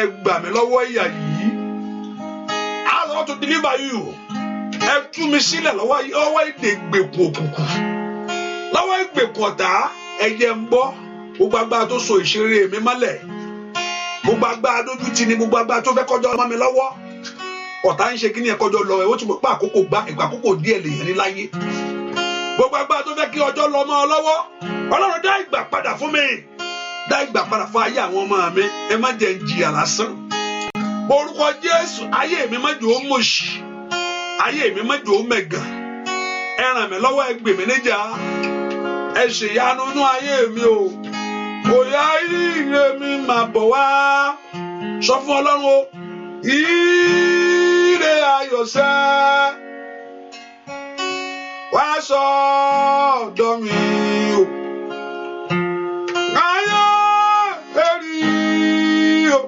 ẹ gbà mí lọ́wọ́ ìyà yìí I want to deliver you ẹ tú mi sílẹ̀ lọ́wọ́ ìdè ìgbèkùn òkùnkùn lọ́wọ́ ìgbèkùn ọ̀tá ẹ̀jẹ̀ ń bọ́ gbogbo agbára tó so ìṣeré mi mọ́lẹ̀ gbogbo agbára dójú tì ní gbogbo agbára tó fẹ́ kọjọ́ ọmọ mi lọ́wọ́ ọ̀tá ń ṣe kí ni ẹ̀kọ́jọ́ lọ ẹ̀ ó ti mọ̀ pé ìgbà àkókò díẹ̀ lèyàn ní láyé gbogbo agbára tó fẹ́ kí ọjọ́ lọ mọ́ ọ lọ́wọ́ Ọlọ́run dá ìgbà padà fún mi dá ìgbà padà fún ayé àwọn ọmọ mi ẹ má jẹ́ ń jìyà lásán orúkọ Jésù ayé mi má jò ó mọ̀ṣì ayé mi má jò ó mẹ̀gàn ẹ ràn mí lọ́wọ́ ẹ gbè mí níjà ẹ ṣèyanu inú ayé mi o òyà ire mi máa bọ̀ wá sọ fún Ọlọ́run o ire ayọ̀ sẹ́ wá sọ́dọ̀ mi o ayọ̀ eri o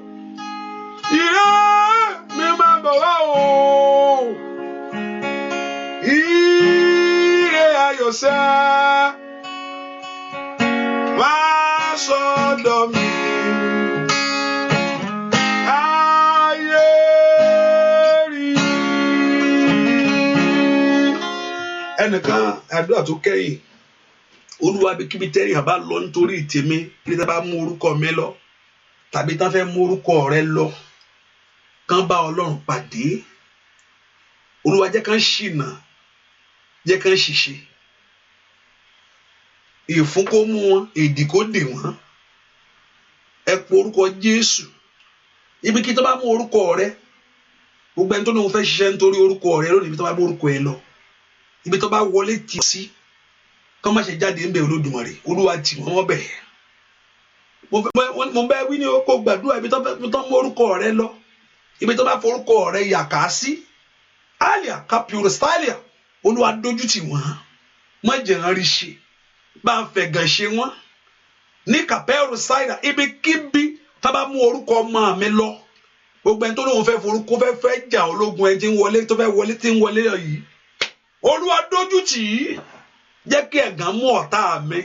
ire mi máa bọ̀ wá o ire ayọ̀ sẹ́ wá sọ́dọ̀ mi. Ẹnìkan àdúrà tó kẹ́yìn Olúwa bí kíbi tẹ́yìn àbá lọ nítorí ìtẹ̀mí bí tá bá mú orúkọ mi lọ tàbí tá fẹ́ mú orúkọ rẹ lọ kán bá Ọlọ́run pàdé Olúwa jẹ́ kán ṣìnà jẹ́ kán ṣìṣe ìfún kó mú wọn èdì kó dè wọ́n ẹ pọ orúkọ Jésù ibi kí tó bá mú orúkọ rẹ gbogbo ẹni tó ní wọn fẹ́ ṣiṣẹ́ nítorí orúkọ rẹ lónìí ibi tó bá mú orúkọ ẹ lọ ibi tó bá wọlé tì sí kán má ṣe jáde ń bẹ Olódùmarè Olúwa tì wọ́n bẹ̀ mo bẹ wí ní oko gbàdúrà ibi tó mú orúkọ rẹ lọ, ibi tó bá forúkọ rẹ yàká sí alia kapioro stalia, Olúwa dójútì wọ́n, má jẹ́ n rí ṣe, bá ń fẹ̀gàn ṣe wọ́n ní kapioro stalia. Ibikíbi tá bá mú orúkọ ọmọ mi lọ, gbogbo ẹni tó lóun fẹ́ forúkọ fẹ́ jà ológun ẹni tí ń wọlé tó fẹ́ wọlé tí ń wọlé yìí, Olúwa dójútì, jẹ́ kí ẹ̀gàn mú ọ̀tá mi,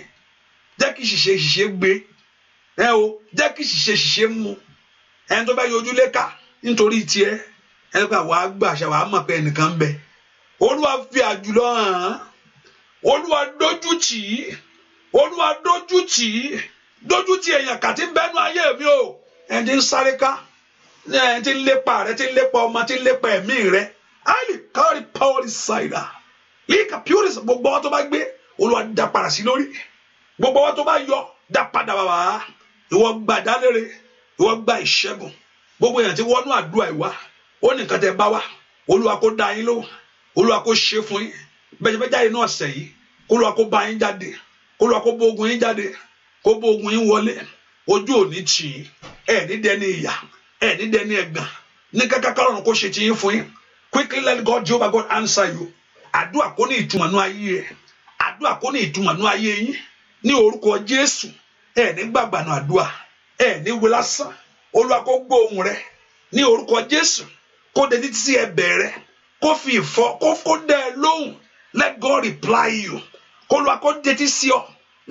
jẹ́ kí ṣìṣe gbé, jẹ́ kí ṣìṣe mú ẹni tó bá yọjú léka nítorí tiẹ̀, ẹni pé àwa gbàṣẹ wàá mọ̀ pé ẹnìkan ń bẹ. Olúwa fi àjùlọ hàn, Olúwa dójútì, Olúwa dójútì èèyàn kàtí bẹ́nu ayé mi o, ẹni tí ń sáré ká, ẹni tí ń lépa rẹ, tí ń lépa ọmọ, tí ń lépa ẹ̀mí rẹ, àìlè kárí power cider líka purity. Gbogbo ọwọ́ tó bá gbé, Olúwa dá padà sí lórí, gbogbo ọwọ́ tó bá yọ, dá padà bàbá. Ìwọ gba ìdálére, ìwọ gba ìṣẹ́gun. Gbogbo èèyàn tí wọnú àdúrà ìwà, ó ní nǹkan tẹ́ bá wá, Olúwa kó dá yín lóhùn, Olúwa kó ṣe fún yín. Bẹ́ẹ̀ jáde náà ọ̀sẹ̀ yìí, Olúwa kó bá yín jáde, Olúwa kó bó ogun yín jáde, kó bó ogun yín wọlé. Ojú ò ní tì yín, ẹ̀ ní dẹni ìyà, ẹ̀ ní dẹni ẹ̀gàn, ní kankan kọ́lọ́run kó ṣe ti yín fún yín. Quickly let God, Jehovah God answer you. Àdúrà kó ní ìtumọ̀ nú ayé ẹ̀, àdúrà kó ní ìtumọ̀ nú ayé yín ní orúkọ Jésù. Ẹ̀ ní gbàgbànú àdúrà, ẹ̀ ní wí lásán. Olúwa kó gbọ́ ohùn rẹ ní orúkọ Jésù, kó dé títí sí ẹ̀bẹ̀ rẹ, kó fi ìfọ́ kó dẹ ẹ lóhùn. Let God reply you. Kó Olúwa kó dé títí sí ọ.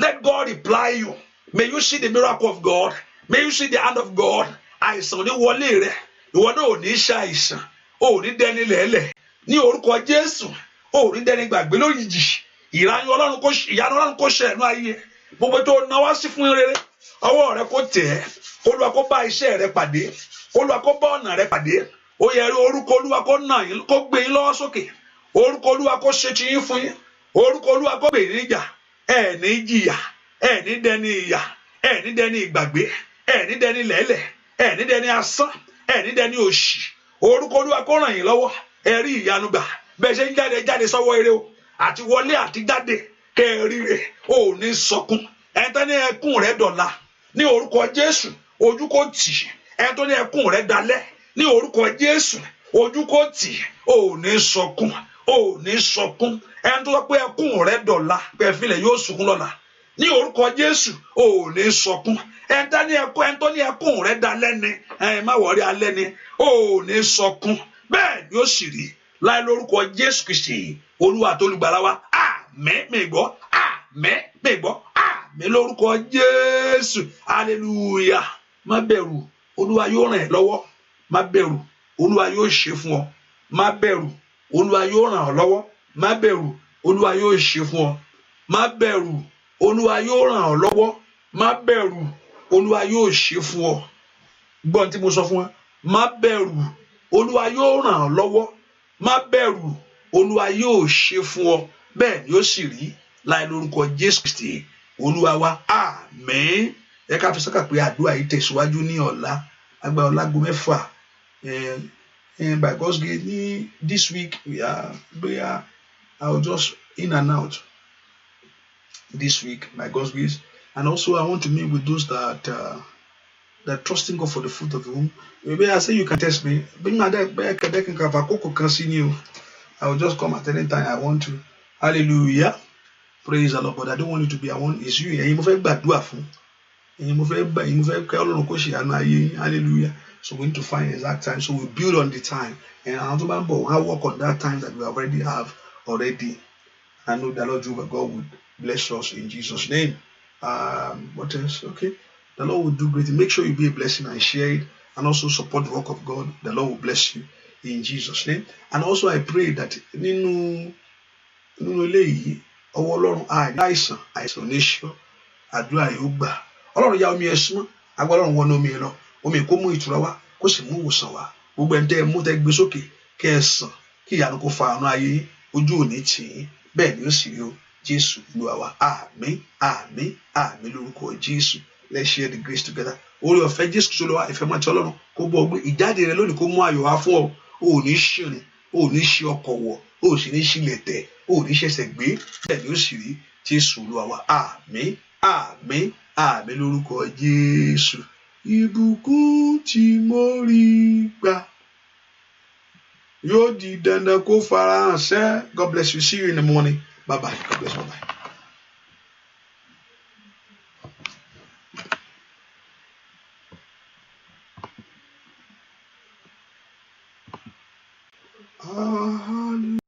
Let God reply you. May you see the miracle of God. May you see the hand of God. Àìsàn ní wọlé rẹ, ìwọ náà ò ní ṣe àìsàn, ò ní dẹni lẹ́lẹ̀ ní orúkọ Jésù, ò ní dẹni gbàgbé lójijì. Ìyanu Ọlọ́run kó ṣẹ ẹnu ayé. Gbogbo tó náwó sí fún rere, ọwọ́ rẹ kó tẹ̀ ẹ́. Olúwa kó bá iṣẹ́ rẹ pàdé, Olúwa kó bá ọ̀nà rẹ pàdé. Ó yẹ orúkọ Olúwa kó nà yín, kó gbé yín lọ́wọ́ sókè. Orúkọ Olúwa kó ṣe ti yín fún yín. Orúkọ Olúwa kó gbè yín níjà. Ẹ ní jìyà, ẹ ní dẹni ìyà, ẹ ní dẹni ìgbàgbé, ẹ ní dẹni lẹ́lẹ̀, ẹ ní dẹni asán, ẹ ní dẹni òṣì. Orúkọ Olúwa kó ràn yín lọ́wọ́. Ẹ rí ìyanu gbà. Bẹ́ẹ̀ ṣe ń jáde sọ́wọ́ ire o, àti wọlé àti jáde kẹrìíre, ò ní sọkún. Ẹni tó ní ẹkún rẹ dọ̀la ní orúkọ Jésù, ojú kò tì. Ẹni tó ní ẹkún rẹ dalẹ̀ ní orúkọ Jésù, ojú kò tì. Ò ní sọkún, ò ní sọkún. Ẹni tó sọ pé ẹkún rẹ dọ̀la, pẹ̀fílẹ̀ yóò sunkún lọ́la ní orúkọ Jésù, ò ní sọkún. Ẹni tó ní ẹkún rẹ dalẹ̀ ni, má wọrí alẹ́ ni, ò ní sọkún. Bẹ́ẹ̀ ni ó sì rí láì lórúkọ Jésù Kristi Olúwa àti Olùgbàlà wa. Àmín. Mi gbọ́, àmín. Mi gbọ́, àmín lórúkọ Jésù. Hallelujah. Má bẹ̀rù, Olúwa yóò ràn ẹ́ lọ́wọ́. Má bẹ̀rù, Olúwa yóò ṣe fún ọ. Má bẹ̀rù, Olúwa yóò ràn ọ́ lọ́wọ́. Má bẹ̀rù, Olúwa yóò ṣe fún ọ. Má bẹ̀rù, Olúwa yóò ràn ọ́ lọ́wọ́. Má bẹ̀rù, Olúwa yóò ṣe fún ọ. Gbọ́n tí mo sọ fún ọ. Má bẹ̀rù, Olúwa yóò ràn ọ́ lọ́wọ́. Má bẹ̀rù, Olúwa yóò ṣe fún ọ. Bẹ́ẹ̀ ni ó sì rí láì lórúkọ Jésù Kristi Olúwa wa. Àmín. Ẹ ká fi sọ́kà pé àdúrà yìí tẹ̀síwájú ní ọ̀la, agbára ọlágo 6. By God's grace, this week we are I'll just in and out this week by God's grace. And also I want to meet with those that trusting God for the fruit of the womb. Maybe I say you can test me. I will just come at any time I want to. Hallelujah. Praise the Lord. But I don't want you to be. I want is you. Hallelujah. So we need to find exact time. So we build on the time. And I work on that time that we already have already. I know the Lord Jehovah God would bless us in Jesus' name. What else? Okay. The Lord will do great. Make sure you be a blessing and share it. And also support the work of God. The Lord will bless you in Jesus' name. And also I pray that ọwọ́ Ọlọ́run àìsàn oníṣọ́ àdúrà yóò gbà. Ọlọ́run ya omi ẹ̀sùn agbára Ọlọ́run wọnú omi ẹ lọ, omi kó mú ìtura wá, kó sì mú ìwòsàn wá. Gbogbo ẹni tẹ́ ẹ mú tẹ́ gbé sókè kẹ́ ẹ sàn, kí ìyanu kó fa àánú ayé, ojú òní tì í. Bẹ́ẹ̀ ni ó sì rí o. Jésù Olúwa wa. Àmín, àmín, àmín lórúkọ Jésù. Let's share the grace together. Oore ọ̀fẹ́ Jésù Olúwa, ìfẹ́ mọ́ ti Ọlọ́run kó bọ́ ọgbẹ́ ìjáde rẹ lónìí kó mú ayọ̀ wá fún ọ. O ò ní ṣìrìn, o ò ní ṣe ọkọ̀ wọ̀, o ò sì ní ṣílẹ̀ tẹ̀, o ò ní ṣẹ̀ṣẹ̀ gbé. Bẹ́ẹ̀ ni ó sì rí. Jésù Olúwa wa. Àmín, àmín, àmín lórúkọ Jésù. Ìbùkún tí mo rí gbà yóò di dandan kó farahàn sẹ́. God bless you. See you in the morning. Bye bye. God bless you. Bye bye.